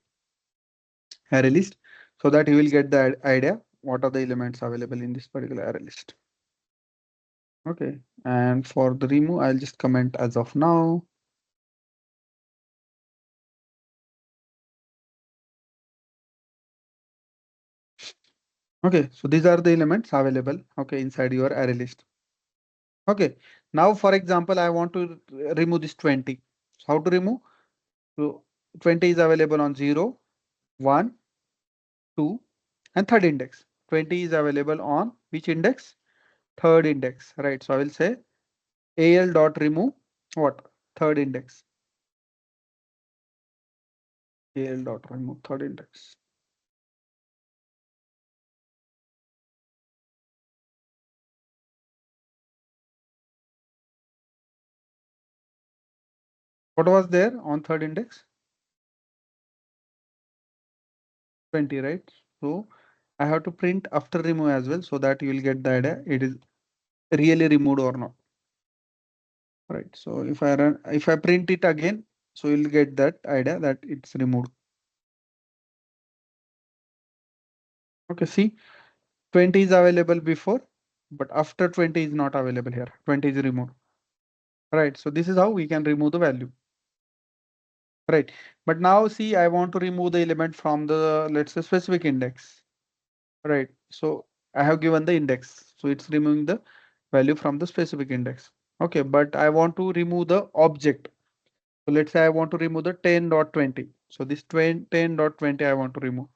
array list, so that you will get the idea what are the elements available in this particular array list. Okay, and for the remove, I'll just comment as of now. Okay, so these are the elements available, okay, inside your array list. Okay, now for example, I want to remove this 20. So how to remove? So 20 is available on 0, 1, 2, and third index. 20 is available on which index? Third index, right? So I will say al dot remove what? Third index. Al dot remove third index. What was there on third index? 20, right? So I have to print after remove as well, so that you will get the idea it is really removed or not. Right. So if I print it again, so you'll get that idea that it's removed. Okay, see, 20 is available before, but after 20 is not available here. 20 is removed. Right. So this is how we can remove the value. Right. But now see, I want to remove the element from the, let's say, specific index. Right. So I have given the index. So it's removing the value from the specific index. Okay, but I want to remove the object. So let's say I want to remove the 10.20. So this 10.20 I want to remove.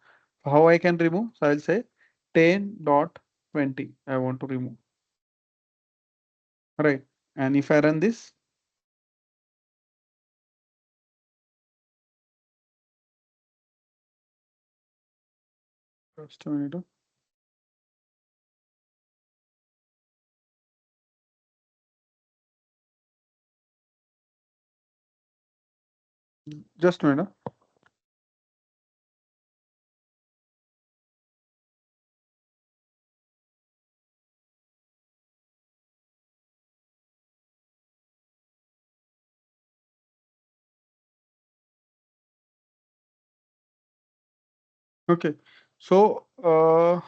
How I can remove? So I'll say 10.20 I want to remove. Right. And if I run this, just a minute. Just a minute. Okay. So why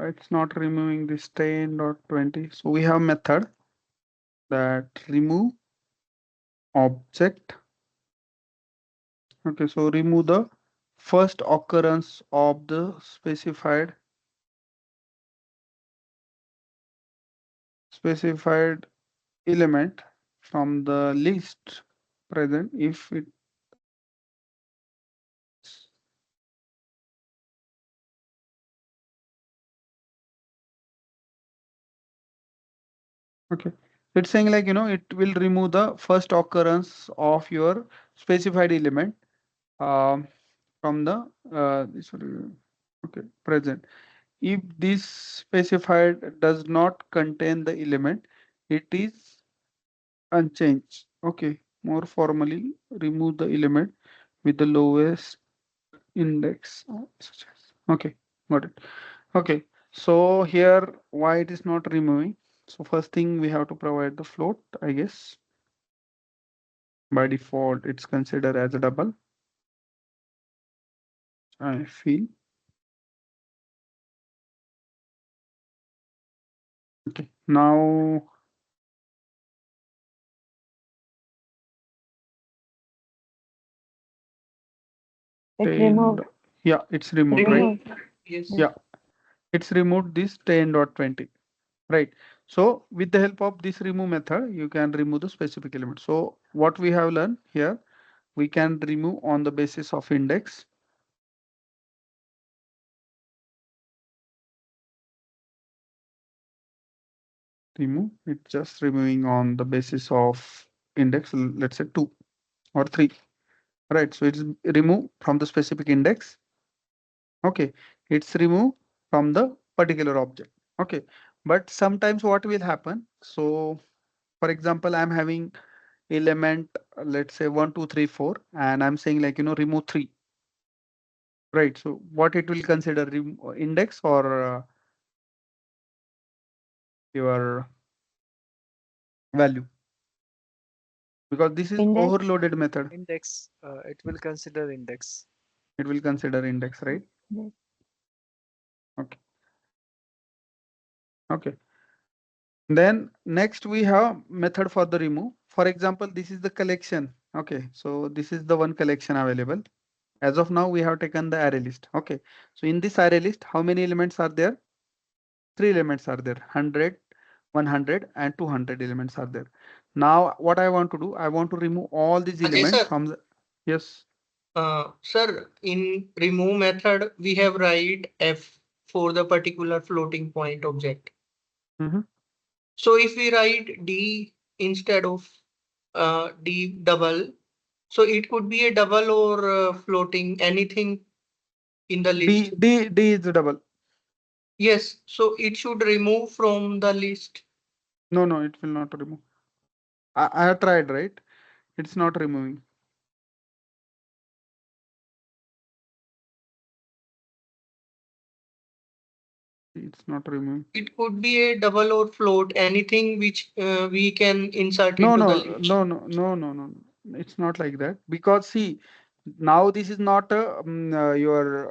it's not removing this 10.20. So we have method that remove object. Okay, so remove the first occurrence of the specified element from the list present if it's okay. It's saying like, it will remove the first occurrence of your specified element um, from the okay, present. If this specified does not contain the element, it is unchanged. Okay. more formally, remove the element with the lowest index. Such as. Okay, got it. Okay, so here why it is not removing? So first thing we have to provide the float, I guess. By default, it's considered as a double. I feel. Okay, now
It's
tail.
removed.
Yeah, it's removed, right?
Remove.
Removed.
Yes.
Yes.
Yeah, it's removed this 10.20, right? So with the help of this remove method, you can remove the specific element. So what we have learned here, we can remove on the basis of index. Remove, it's just removing on the basis of index, let's say 2 or 3, right? So it's remove from the specific index. Okay, it's remove from the particular object. Okay, but sometimes what will happen? So for example, I'm having element, let's say 1, 2, 3, 4, and I'm saying like, remove 3, right? So what it will consider, index or your value? Because this is
Index.
overloaded method.
Index. It will consider index.
It will consider index, right?
Yes.
Okay. Okay. Then next we have method for the remove. For example, this is the collection. Okay. So this is the one collection available. As of now, we have taken the array list. Okay. So in this array list, how many elements are there? 3 elements are there. 100, 100 and 200 elements are there. Now what I want to do, I want to remove all these
Ajay
elements
sir,
from the, yes.
sir, in remove method, we have write f for the particular floating point object.
Mhm.
So if we write d instead of d double, so it could be a double or floating anything in the list.
D is the double.
Yes, so it should remove from the list.
No, no, it will not remove. I have tried, right? It's not removing. It's not removing.
It could be a double or float, anything which we can insert
No,
into the
no,
list.
no, no, no, no, no. It's not like that because see, now this is not your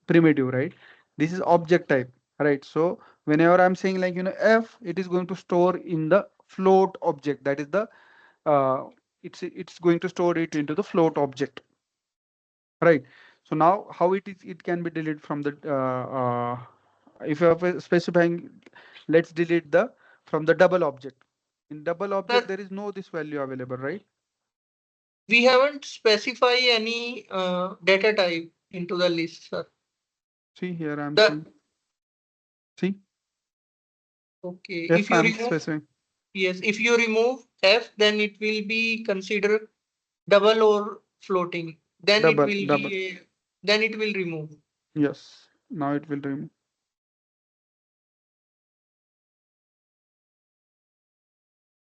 primitive, right? This is object type, right? So whenever I'm saying like f, it is going to store in the float object. That is the uh, it's going to store it into the float object, right? So now how it can be deleted from the if you are specifying, let's delete the from the double object. In double object,
Sir,
there is no this value available, right?
we haven't specified any data type into the list, sir.
See here, I'm
The
saying, see,
okay, if
if
you
I'm
remove
specifying
yes, if you remove f, then it will be considered double or floating. Then it
double,
will
double.
be a, then it will remove.
Yes, now it will remove.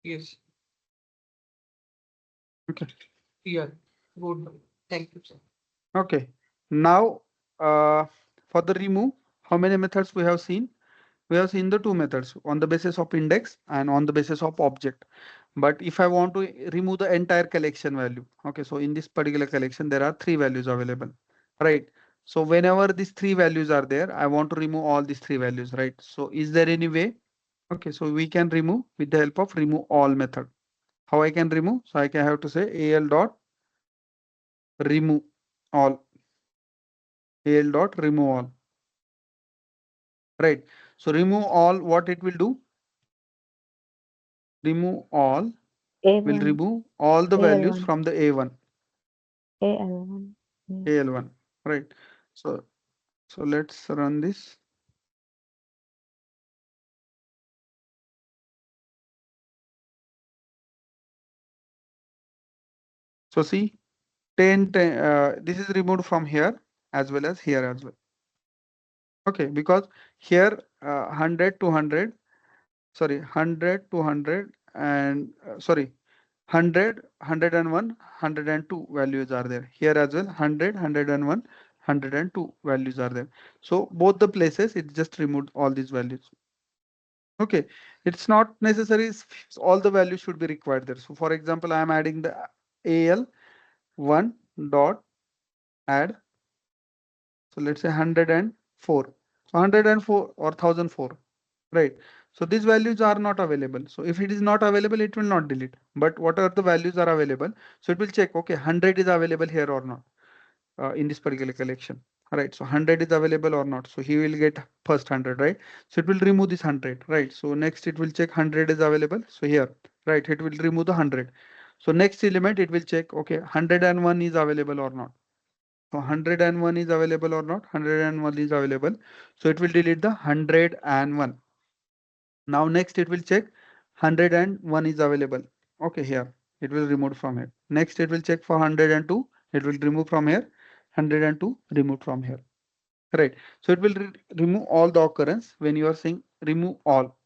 Yes,
Okay,
yeah, good. Thank you, sir.
okay. Now, for the remove, how many methods we have seen? We have seen the two methods on the basis of index and on the basis of object. But if I want to remove the entire collection value, okay, so in this particular collection, there are 3 values available, right? So whenever these 3 values are there, I want to remove all these 3 values, right? So is there any way? Okay, so we can remove with the help of remove all method. How I can remove? So I can have to say al dot remove all, al dot remove all, right? So remove all, what it will do? Remove all will
A1.
remove all the values
AL1.
from the A1,
AL1. Yes.
AL1, right? So, so let's run this. So see, 10, 10 this is removed from here as well as here as well. Okay, because here 100 to 100, sorry, 100 to 100 and sorry, 100, 101, 102 values are there. Here as well, 100, 101, 102 values are there. So both the places, it just removed all these values. Okay, it's not necessary, all the values should be required there. So for example, I am adding the AL1 dot add. So let's say 104. So 104 or 1004, right? So these values are not available. So if it is not available, it will not delete. But whatever the values are available, so it will check, okay, 100 is available here or not in this particular collection. Right, so 100 is available or not. So he will get first 100, right? So it will remove this 100, right? So next it will check 100 is available. So here, right, it will remove the 100. So next element, it will check, okay, 101 is available or not. So 101 is available or not? 101 is available. So it will delete the 101. Now next it will check 101 is available. Okay, here it will remove from here. Next it will check for 102. It will remove from here. 102 remove from here. Right. So it will remove all the occurrence when you are saying remove all.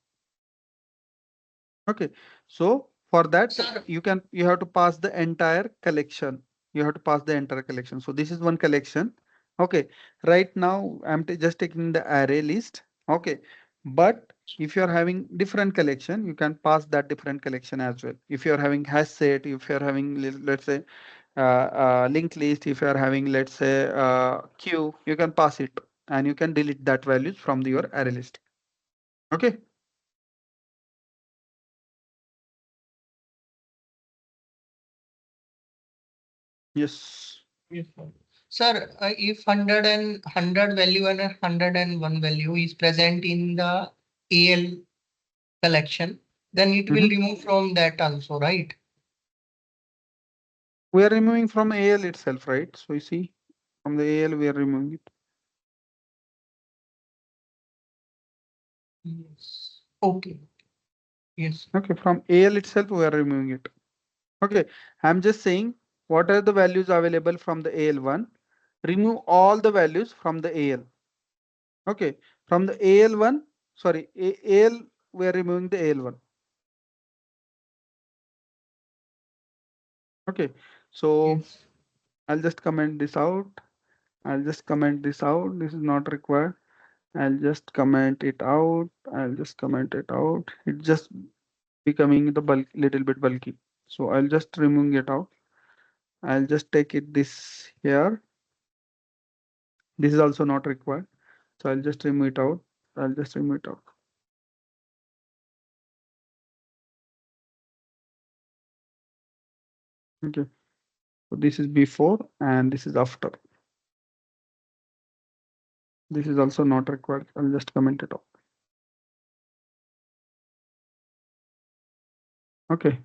Okay. So for that
Sir,
you have to pass the entire collection. You have to pass the entire collection. So this is one collection. Okay. Right now I'm just taking the array list. Okay. But if you are having different collection, you can pass that different collection as well. If you are having hash set, if you are having let's say linked list, if you are having let's say queue, you can pass it and you can delete that values from your array list. Okay. Yes.
yes, sir, if 100 and 100 value and 101 value is present in the AL collection, then it will
Mhm.
remove from that also, right?
We are removing from AL itself, right? So you see, from the AL we are removing it.
Yes. Okay. Yes.
Okay, from AL itself we are removing it. Okay, I'm just saying what are the values available from the AL1. Remove all the values from the AL. Okay, from the AL1, sorry, AL we are removing the AL1. Okay, so
Yes.
I'll just comment this out. I'll just comment this out. This is not required. I'll just comment it out. I'll just comment it out. It's just becoming the bulk little bit bulky. So I'll just remove it out. I'll just take it this here. This is also not required. So I'll just remove it out. I'll just remove it out. Okay. So this is before and this is after. This is also not required. I'll just comment it out. Okay.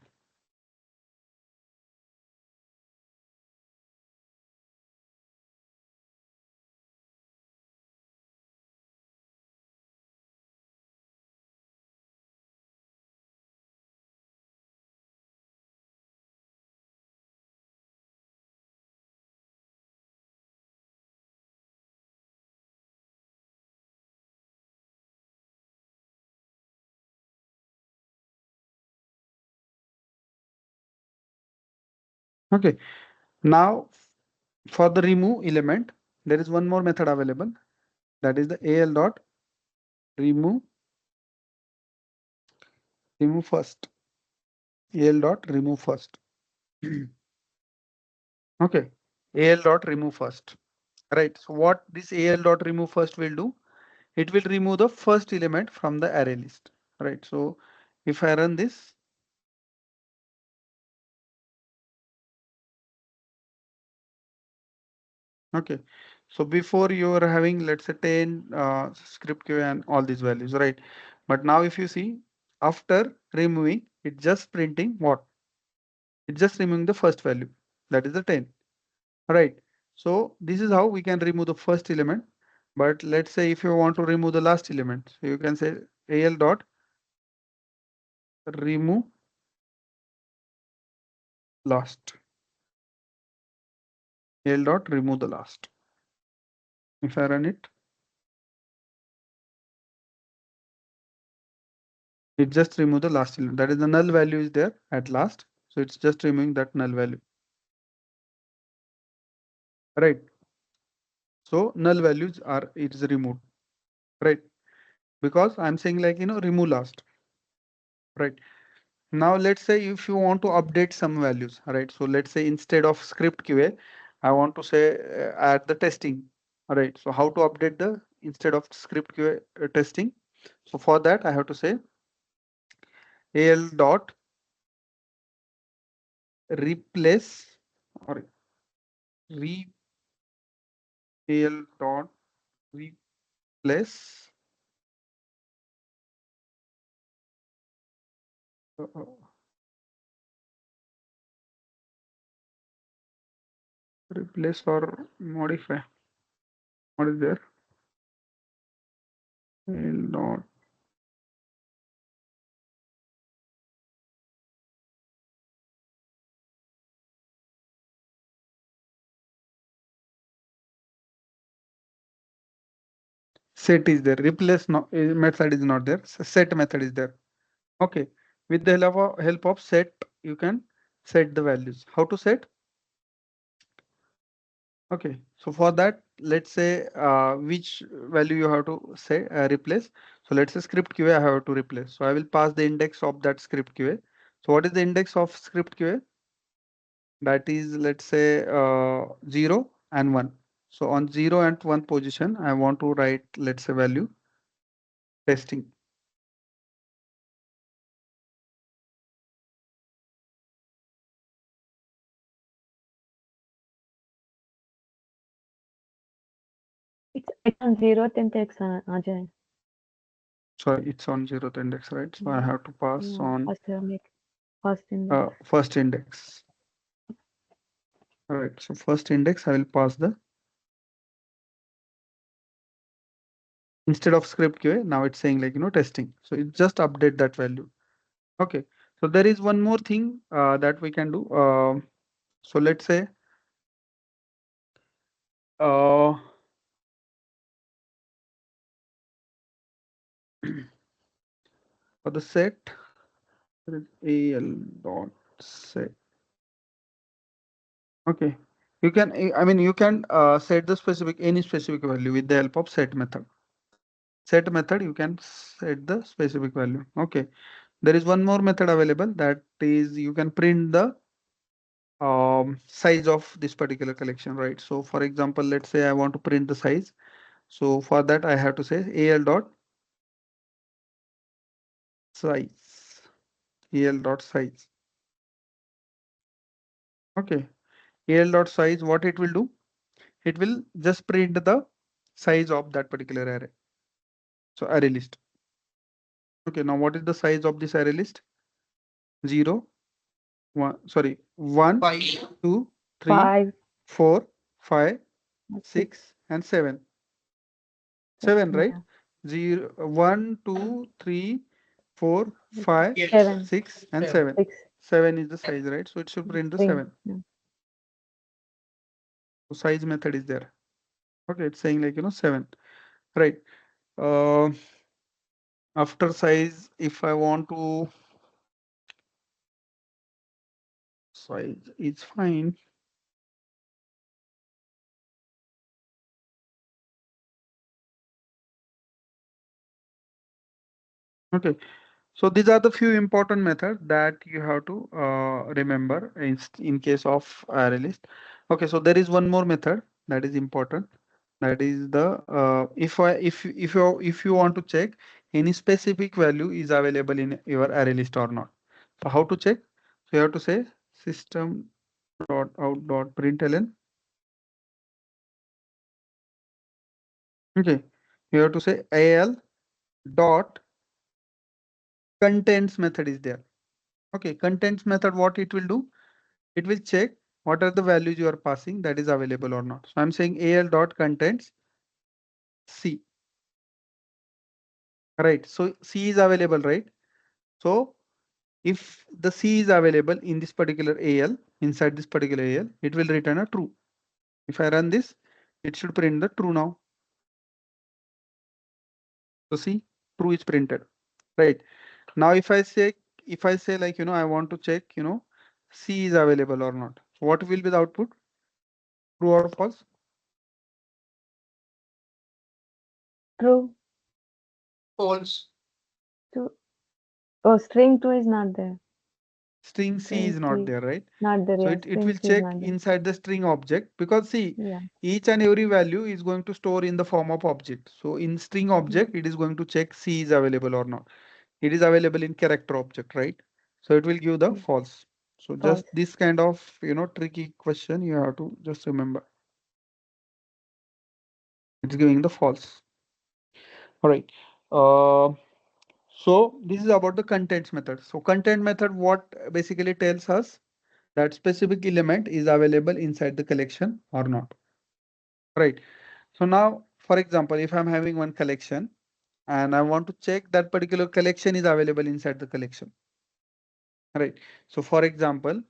Okay. Now for the remove element, there is one more method available. That is the AL dot remove first. AL dot remove first. Okay. AL dot remove first. Right. So what this AL dot remove first will do? It will remove the first element from the array list. Right. So if I run this, okay. So before you were having let's say 10 script queue and all these values, right? But now if you see after removing, it's just printing what? It's just removing the first value. That is the 10. Right. So this is how we can remove the first element. But let's say if you want to remove the last element, so you can say AL dot remove last. AL dot remove the last. If I run it, it just remove the last element. That is the null value is there at last. So it's just removing that null value, right? So null values are, it is removed, right? Because I'm saying like, remove last, right? Now let's say if you want to update some values, right? So let's say instead of script QA, I want to say add the testing, all right? So how to update the instead of script QA testing? So for that, I have to say al dot replace or re al dot replace uh, uh, replace or modify. What is there? Al dot set is there. Replace no, method is not there. Set method is there. Okay. With the help of set, you can set the values. How to set? Okay. So for that, let's say which value you have to say replace. So let's say script QA I have to replace. So I will pass the index of that script QA. So what is the index of script QA? That is, let's say 0 and 1. So on 0 and 1 position, I want to write, let's say value testing.
It's on zeroth index, Ajay.
Sorry, it's on 0th index, right? So I
Yeah.
have to pass
No,
on
first make first index.
first index. All right. So first index, I will pass the instead of script QA. Now it's saying like, testing. So it just update that value. Okay. So there is one more thing that we can do. So let's say uh, for the set, there is al dot set. Okay. You can, I mean, you can set the specific, any specific value with the help of set method. Set method, you can set the specific value. Okay. There is one more method available, that is you can print the size of this particular collection, right? So for example, let's say I want to print the size. So for that, I have to say al dot size, al dot size. Okay. Al dot size, what it will do? It will just print the size of that particular array. So array list. Okay. Now what is the size of this array list? 0, 1, sorry, 1,
5.
2, 3,
5,
4, 5,
6,
6, and 7. 7, right?
yeah,
0, 1, 2, 3, 4, 5,
Yes.
7,
6, and
7.
7.
6,
7 is the size, right? So it should print the
string.
7.
Yeah.
So size method is there. Okay, it's saying like, 7, right? Uh, After size, if I want to, size is fine. Okay. So these are the few important methods that you have to remember in case of array list. Okay, so there is one more method that is important. That is the if you want to check any specific value is available in your array list or not. So how to check? So you have to say system dot out dot println. Okay, you have to say al dot contents method is there. Okay, contents method, what it will do? It will check what are the values you are passing that is available or not. So I'm saying al dot contents c, right? So c is available, right? So if the c is available in this particular al, inside this particular al, it will return a true. If I run this, it should print the true now. So see, true is printed, right? Now if I say like, I want to check, C is available or not. So what will be the output? True or false?
True.
False.
Two. Oh, string 2 is not there.
String C
String
is not
3
there, right?
not there.
So
Yeah,
it
string
will
3 is
check
not there.
inside the string object because see,
Yeah.
each and every value is going to store in the form of object. So in string object, it is going to check C is available or not. It is available in character object, right? So it will give the
Yeah.
false. So
False.
just this kind of, tricky question you have to just remember. It's giving the false. All right. Uh, so this is about the contents method. So content method, what basically tells us that specific element is available inside the collection or not. Right. So now, for example, if I'm having one collection and I want to check that particular collection is available inside the collection. Right. So for example,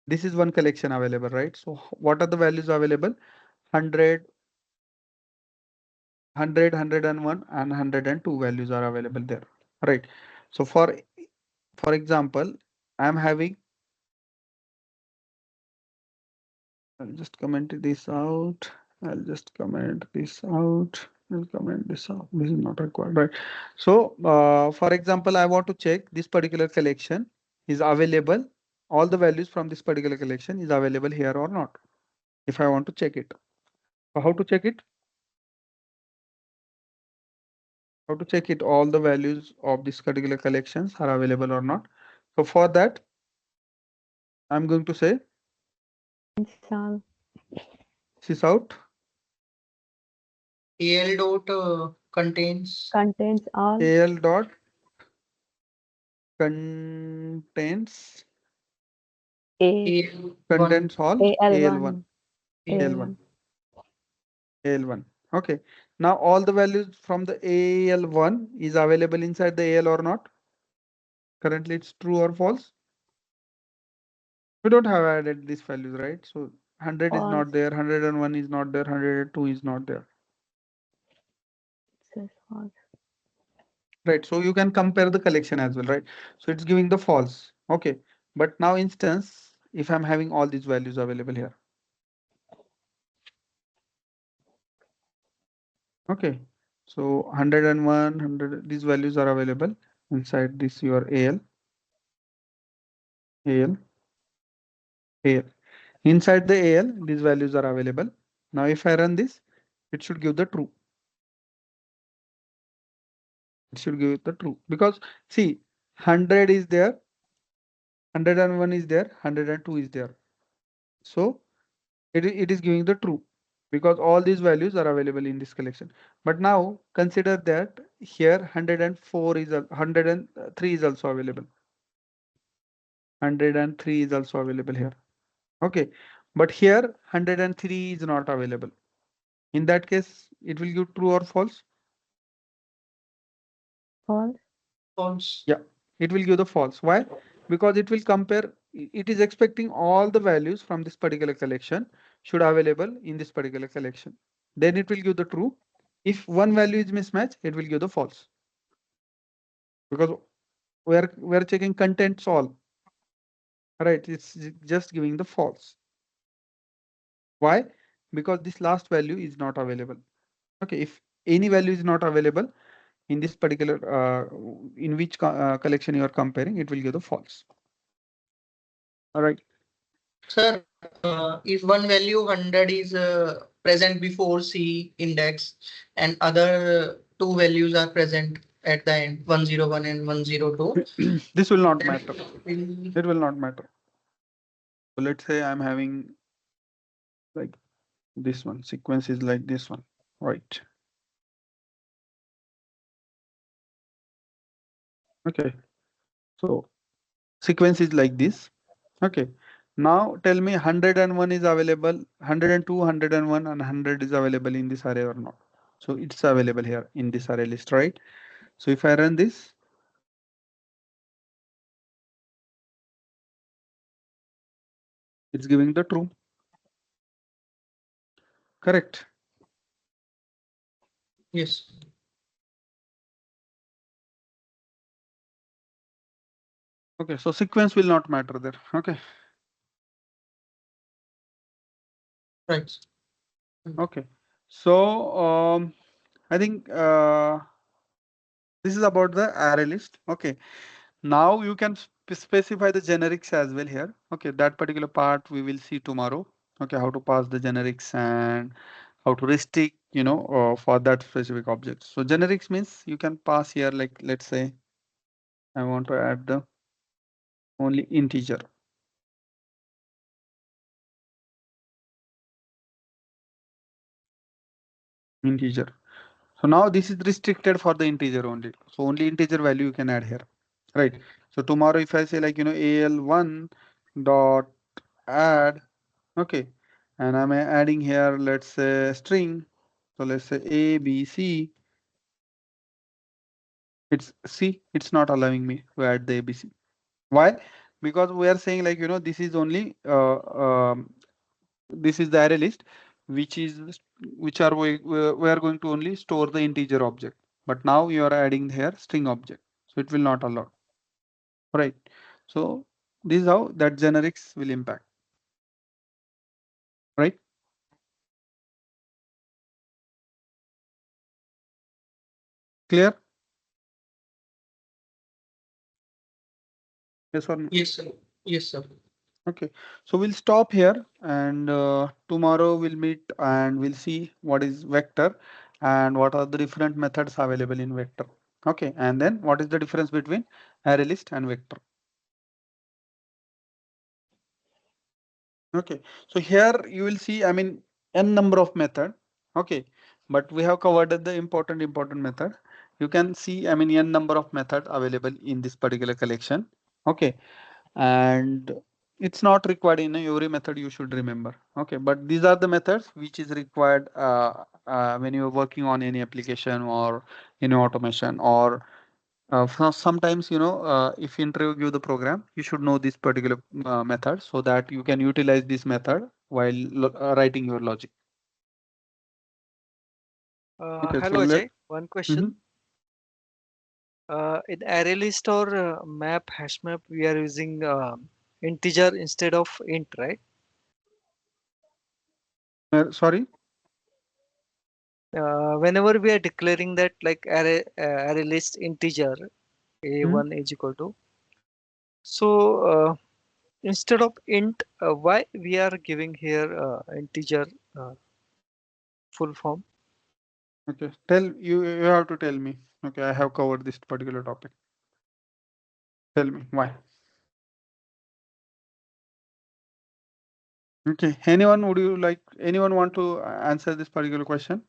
this is one collection available, right? So what are the values available? 100, 100, 101 and 102 values are available there. Right. So for example, I'm having, I'll just comment this out. I'll just comment this out. I'll comment this out. This is not required, right? So, for example, I want to check this particular collection is available. All the values from this particular collection is available here or not. If I want to check it. So how to check it? How to check it? All the values of this particular collections are available or not. So for that, I'm going to say
Install.
sys out
AL dot contains
Contains all.
al dot contains
A.
AL1.
contents all al1
AL1.
al1
AL1.
al1. Okay. Now all the values from the al1 is available inside the al or not. Currently it's true or false. We don't have added these values, right? So 100 is
False.
not there, 101 is not there, 102 is not there.
It says false.
Right. So you can compare the collection as well, right? So it's giving the false. Okay. But now instance, if I'm having all these values available here. Okay. So 101, 100, these values are available inside this your AL, AL. Inside the AL, these values are available. Now if I run this, it should give the true. It should give the true because see, 100 is there, 101 is there, 102 is there. So it is giving the true because all these values are available in this collection. But now consider that here 104 is 103 is also available. 103 is also available here. Okay. But here 103 is not available. In that case, it will give true or false.
False.
false.
Yeah, it will give the false. Why? Because it will compare, it is expecting all the values from this particular collection should available in this particular collection. Then it will give the true. If one value is mismatched, it will give the false. Because we're checking contents all. Right, it's just giving the false. Why? Because this last value is not available. Okay, if any value is not available in this particular in which collection you are comparing, it will give the false. All right.
Sir, if one value 100 is present before C index and other two values are present at the end, 101 and 102,
This will not
then
matter.
will
It will not matter. So let's say I'm having like this one, sequence is like this one, right? Okay. So sequence is like this. Okay. Now tell me 101 is available, 102, 101 and 100 is available in this array or not. So it's available here in this array list, right? So if I run this, it's giving the true. Correct.
yes.
Okay, so sequence will not matter there. Okay.
Right.
Okay. So I think this is about the array list. Okay. Now you can specify the generics as well here. Okay, that particular part we will see tomorrow. Okay, how to pass the generics and how to restrict, for that specific object. So generics means you can pass here, like let's say I want to add the only integer. Integer. So now this is restricted for the integer only. So only integer value you can add here. Right. So tomorrow if I say like, al1 dot add, okay, and I'm adding here, let's say string. So let's say A, B, C. It's C. It's not allowing me to add the ABC. Why? Because we are saying like, this is only this is the array list, which is which are we are going to only store the integer object. But now you are adding here string object, so it will not allow. Right. So this is how that generics will impact. Right. Clear? Yes or no?
Yes, sir. Yes, sir.
Okay, so we'll stop here and tomorrow we'll meet and we'll see what is vector and what are the different methods available in vector. Okay, and then what is the difference between array list and vector. Okay, so here you will see, I mean, n number of method. Okay, but we have covered the important method. You can see, I mean, n number of method available in this particular collection. Okay, and it's not required in every method you should remember. Okay, but these are the methods which is required when you're working on any application or any automation or sometimes if interview give the program, you should know this particular method so that you can utilize this method while writing your logic. Okay, so
Hello
let.
Ajay, one question.
Mhm.
In ArrayList or map hash map, we are using integer instead of int, right?
Sorry.
Whenever we are declaring that like array list integer
Mhm.
a1 is equal to, so instead of int, why we are giving here integer uh, full form?
Okay, tell you have to tell me. Okay, I have covered this particular topic. Tell me why. Okay, anyone want to answer this particular question?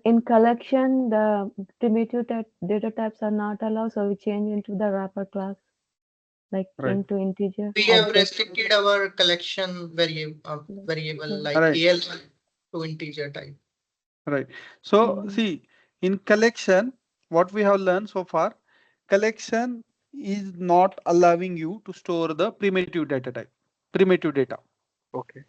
In collection, the primitive data types are not allowed, so we change into the wrapper class, like
Right.
into integer
We have
object.
restricted our collection variable
Yeah.
like
Right.
AL1 to integer type.
Right. So
Mm.
see, in collection, what we have learned so far, collection is not allowing you to store the primitive data type, primitive data.
Okay.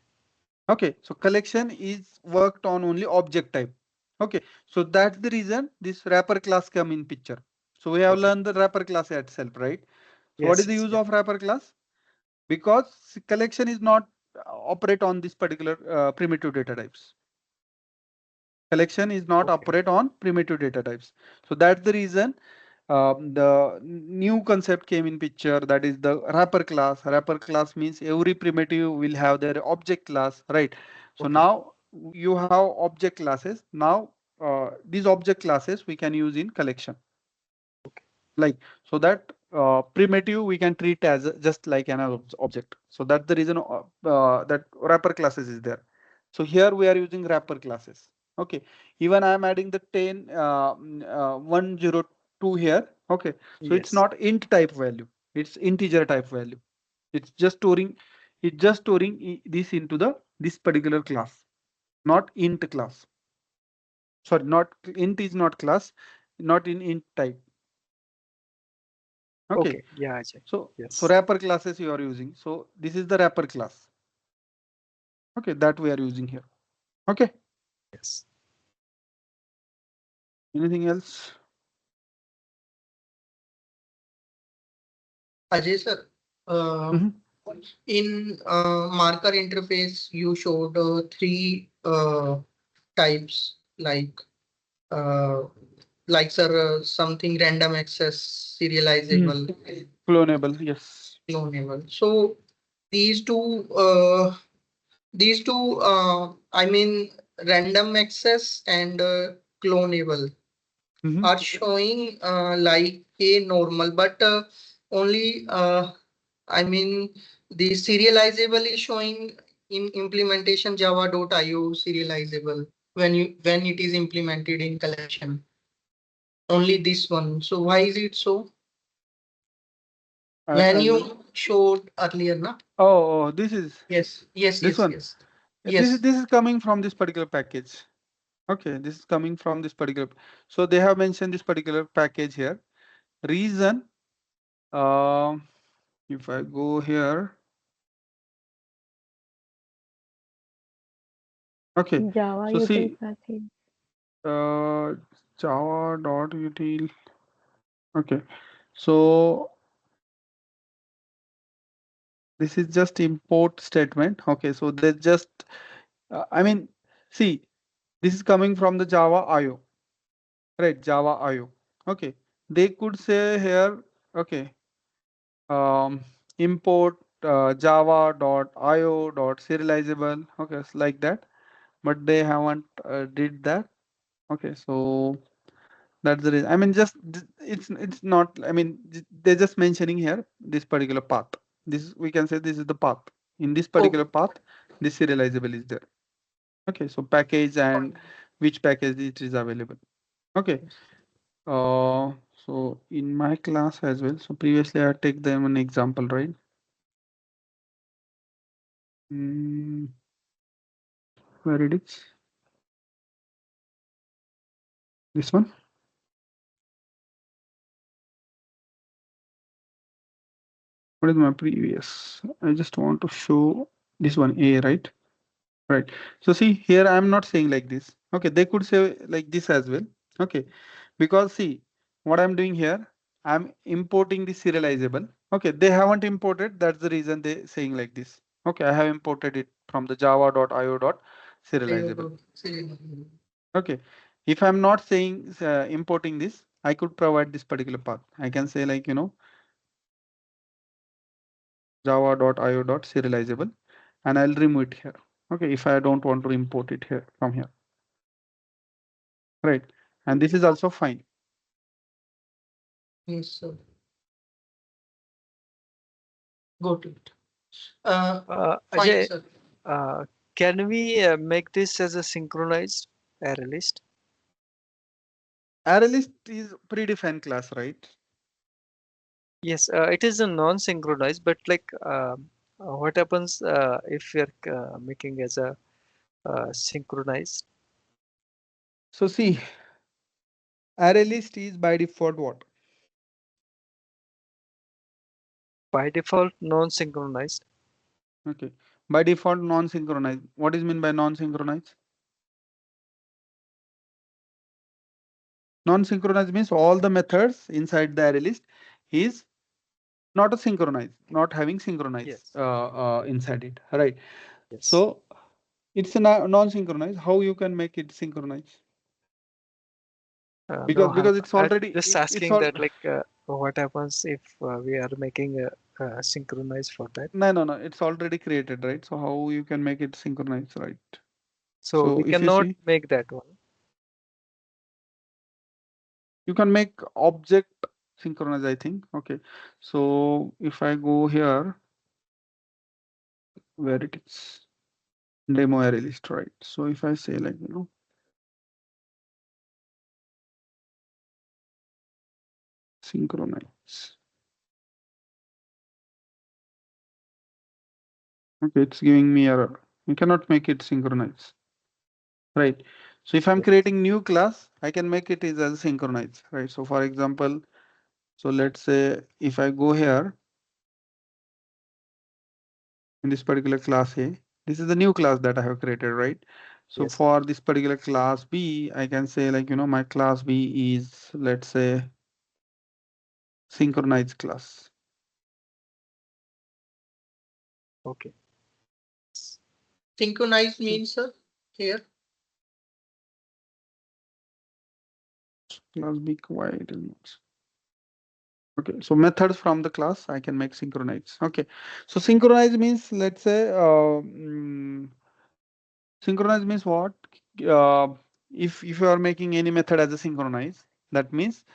Okay. So collection is worked on only object type. Okay. So that's the reason this wrapper class come in picture. So we have
Okay.
learned the wrapper class itself, right? So what is
Yes.
the
Yes.
use
Yeah.
of wrapper class? Because collection is not operate on this particular primitive data types. Collection is not
Okay.
operate on primitive data types. So that's the reason the new concept came in picture, that is the wrapper class. Wrapper class means every primitive will have their object class, right? So
Okay.
now you have object classes. Now these object classes we can use in collection, like, so that primitive we can treat as just like an object. So that's the reason that wrapper classes is there. So here we are using wrapper classes. Okay, even I am adding the 102 here. Okay, so it's
Yes.
not int type value, it's integer type value. It's just storing, this into the this particular class, not int class. Sorry, not int is not class, not in int type. Okay.
Okay. Yeah, Ajay.
So
Yes.
wrapper classes you are using. So this is the wrapper class. Okay, that we are using here. Okay.
Yes.
Anything else?
Ajay sir, uh,
Mhm.
in marker interface, you showed three types uh, sir, something random access,
Mm.
serializable,
Clonable, yes.
clonable. So these two, I mean, random access and clonable
Mhm.
are showing like a normal, but only I mean the serializable is showing in implementation java.io serializable when it is implemented in collection. Only this one. So why is it so? When
I'll.
you showed earlier, na?
Oh, this is
Yes, yes,
this
yes,
one.
yes,
This is
yes.
this is coming from this particular package. Okay, this is coming from this particular. So they have mentioned this particular package here. Reason. Um, if I go here. Okay.
Java
So
util
see,
package.
uh, java.util. Okay. So this is just import statement. Okay. So they just, I mean, see, this is coming from the Java IO, right? Java IO. Okay. They could say here, okay, um, import java.io.serializable. Okay. It's like that, but they haven't did that. Okay. So that's the reason. I mean, it's not. I mean, they're just mentioning here this particular path. This we can say this is the path. In this
Oh,
particular path, this serializable is there. Okay, so package and which package it is available. Okay. So in my class as well. So previously I take them an example, right? Mm, where it is? This one. What is my previous? I just want to show this one A, right? Right. So see here I am not saying like this. Okay, they could say like this as well. Okay, because see what I'm doing here, I'm importing the serializable. Okay, they haven't imported. That's the reason they saying like this. Okay, I have imported it from the java.io.serializable.
serializable.
Okay, if I'm not saying importing this, I could provide this particular path. I can say like java.io.serializable, and I'll remove it here. Okay, if I don't want to import it here from here. Right. And this is also fine.
Yes, sir. Go to it. Fine,
Ajay,
sir.
uh, can we make this as a synchronized array list?
ArrayList is predefined class, right?
Yes, it is a non-synchronized, but like what happens if we are making as a synchronized?
So see, ArrayList is by default what?
By default, non-synchronized.
Okay. By default non-synchronized. What is mean by non-synchronized? Non-synchronized means all the methods inside the ArrayList is not a synchronized, not having synchronized
Yes,
inside it. Right.
yes.
So it's a non-synchronized. How you can make it synchronized?
No,
Because it's
I'm
already
just
it's
asking
all.
that like what happens if we are making a synchronized for that.
No. It's already created, right? So how you can make it synchronized, right?
So
So
we
if you
cannot
see,
make that one.
you can make object synchronize, I think. Okay. So if I go here, where it is demo array list, right? So if I say like, synchronize. Okay, it's giving me error. You cannot make it synchronize, right? So if I'm
Yes.
creating new class, I can make it is as synchronize, right? So for example, so let's say if I go here in this particular class A, this is the new class that I have created, right? So
Yes.
for this particular class B, I can say like, my class B is, let's say, synchronized class.
Okay.
Synchronize means, sir, here.
Class be quiet. Okay, so methods from the class I can make synchronize. Okay, so synchronize means, let's say, synchronize means what? Uh, if you are making any method as a synchronize, that means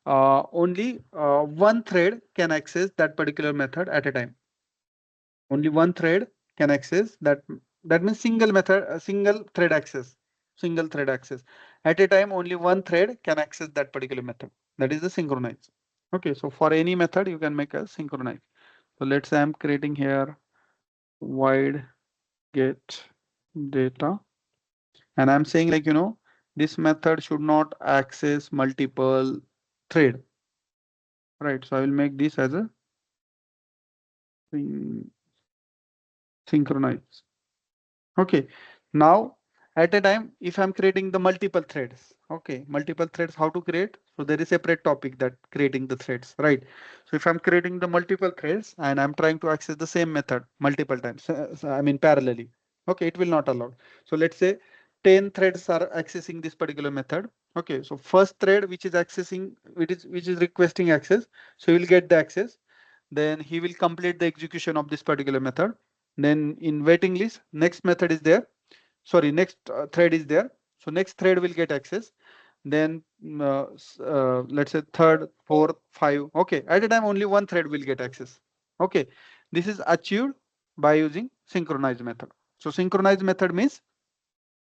only one thread can access that particular method at a time. Only one thread can access that. That means single method, single thread access, single thread access. At a time, only one thread can access that particular method. That is the synchronize. Okay, so for any method, you can make a synchronize. So let's say I'm creating here void get data, and I'm saying, like, this method should not access multiple thread, right? So I will make this as a synchronize. Okay, now at a time, if I'm creating the multiple threads, okay, multiple threads, how to create? So there is a separate topic that creating the threads, right? So if I'm creating the multiple threads and I'm trying to access the same method multiple times, I mean parallelly, okay, it will not allow. So let's say 10 threads are accessing this particular method. Okay, so first thread which is accessing, which is requesting access, so you will get the access. Then he will complete the execution of this particular method. Then in waiting list, next method is there. Sorry, next thread is there. So next thread will get access. Then let's say third, fourth, five. Okay, at a time only one thread will get access. Okay, this is achieved by using synchronize method. So synchronize method means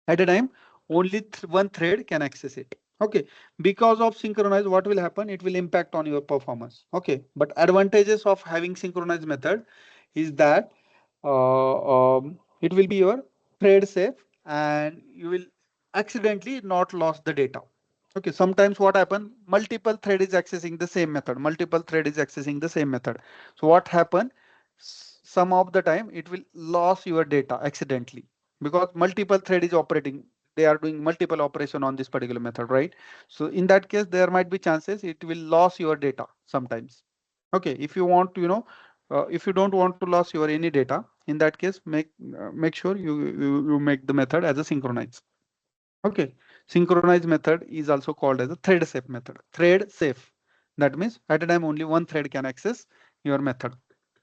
at a time only one thread can access it. Okay, because of synchronize, what will happen? It will impact on your performance. Okay, but advantages of having synchronized method is that it will be your thread safe and you will accidentally not lost the data. Okay, sometimes what happen? Multiple thread is accessing the same method. Multiple thread is accessing the same method. So what happen? Some of the time it will lose your data accidentally because multiple thread is operating. They are doing multiple operation on this particular method, right? So in that case, there might be chances it will lose your data sometimes. Okay, if you want to, if you don't want to lose your any data, in that case, make sure you make the method as a synchronize. Okay, synchronize method is also called as a thread safe method. Thread safe. That means at a time only one thread can access your method.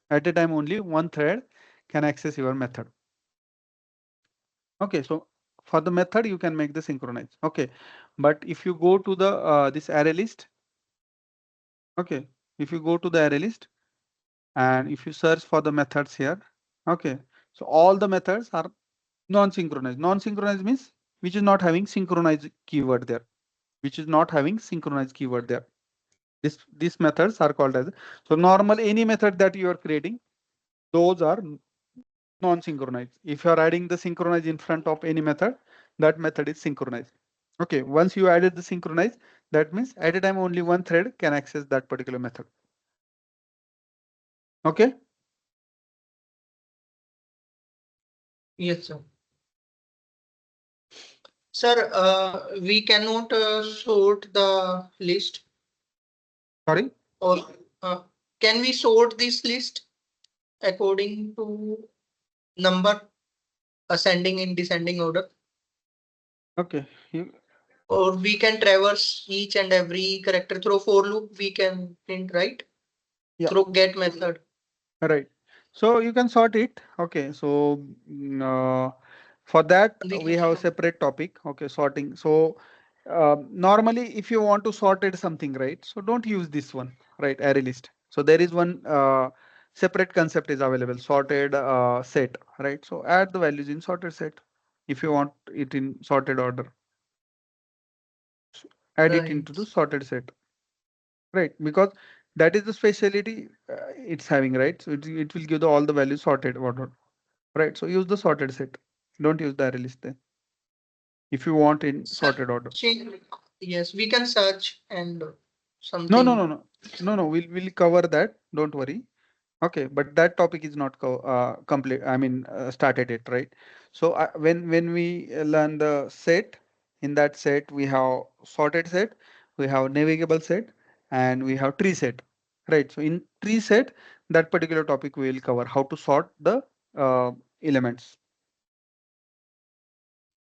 At a time only one thread can access your method. Okay, so for the method you can make the synchronize. Okay, but if you go to the this array list, okay, if you go to the array list and if you search for the methods here, okay, so all the methods are non-synchronized. Non-synchronized means which is not having synchronized keyword there, which is not having synchronized keyword there. These methods are called as, so normal any method that you are creating, those are non-synchronized. If you are adding the synchronize in front of any method, that method is synchronized. Okay, once you added the synchronize, that means at a time only one thread can access that particular method. Okay.
Yes, sir. Sir, we cannot sort the list,
Sorry.
or uh, can we sort this list according to number, ascending in descending order?
Okay.
Or we can traverse each and every character through for loop, we can print, right?
Yeah.
Through get method.
Right. So you can sort it. Okay. So for that
We
we
can
have a separate topic. Okay, sorting. So normally if you want to sort it something, right? So don't use this one, right? Array list. So there is one separate concept is available, sorted set, right? So add the values in sorted set if you want it in sorted order. Add it into the
right.
sorted set, right? Because that is the specialty it's having, right? So it will give the, all the values sorted order. Right, so use the sorted set. Don't use the array list then. If you want in sorted order.
Searching, yes, we can search and
No, no,
something.
no, no, no, no. We'll cover that. Don't worry. Okay, but that topic is not complete. I mean, started it, right? So when we learn the set, in that set we have sorted set, we have navigable set, and we have tree set, right? So in tree set that particular topic we will cover, how to sort the elements.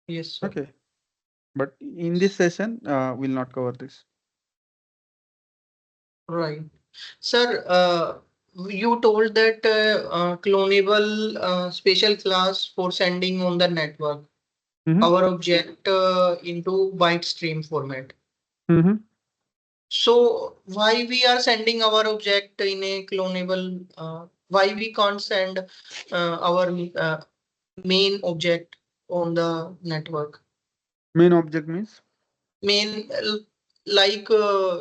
Yes, sir.
Okay, but in this session, we'll not cover this.
Right. Sir, you told that clonable special class for sending on the network
Mm-hmm.
our object into byte stream format.
Mm-hmm.
So why we are sending our object in a clonable? Why we can't send our main object on the network?
Main object means.
Main like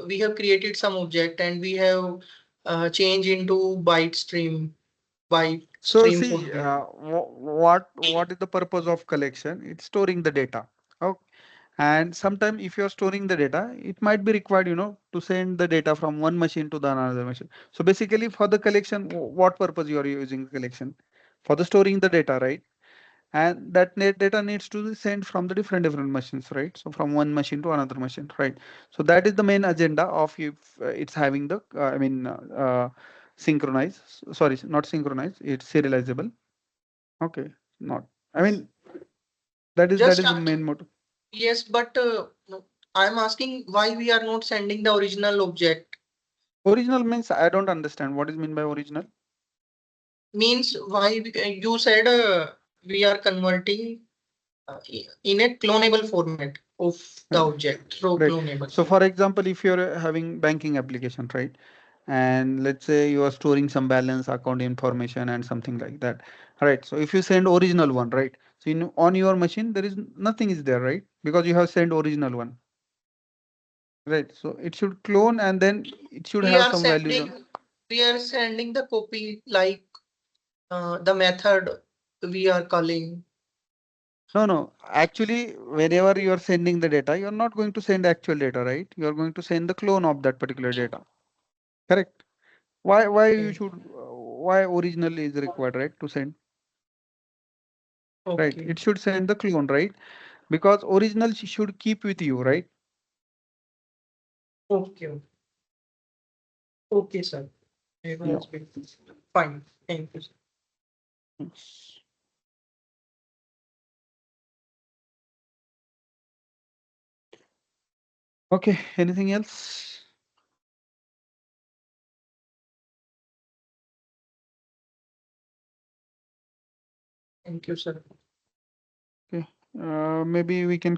we have created some object and we have changed into byte
So
stream
see,
format.
what is the purpose of collection? It's storing the data. Okay. And sometimes if you're storing the data, it might be required, to send the data from one machine to the another machine. So basically for the collection, what purpose you are using collection? For the storing the data, right? And that net data needs to be sent from the different machines, right? So from one machine to another machine, right? So that is the main agenda of if it's having the, synchronize, sorry, not synchronize, it's serializable. Okay, not, I mean, that
Just
is the main motto.
yes, but no, I'm asking why we are not sending the original object.
Original means I don't understand what is mean by original.
Means why you said we are converting in a clonable format of the
Right.
object through
Right.
clonable.
So for example, if you're having banking application, right? And let's say you are storing some balance account information and something like that. Right. So if you send original one, right? So on your machine, there is nothing is there, right? Because you have sent original one. Right. So it should clone and then it should
We
have
are
some values on.
sending the copy like the method we are calling.
No, no. Actually, whenever you are sending the data, you are not going to send actual data, right? You are going to send the clone of that particular data. Correct. Why you
Okay.
should why original is required, right? To send, right?
Okay.
It should send the clone, right? Because original should keep with you, right?
Okay. Okay, sir. It
Yeah.
has been fine. Thank you, sir.
Yes. Okay. Anything else?
Thank you, sir.
Okay. Maybe we can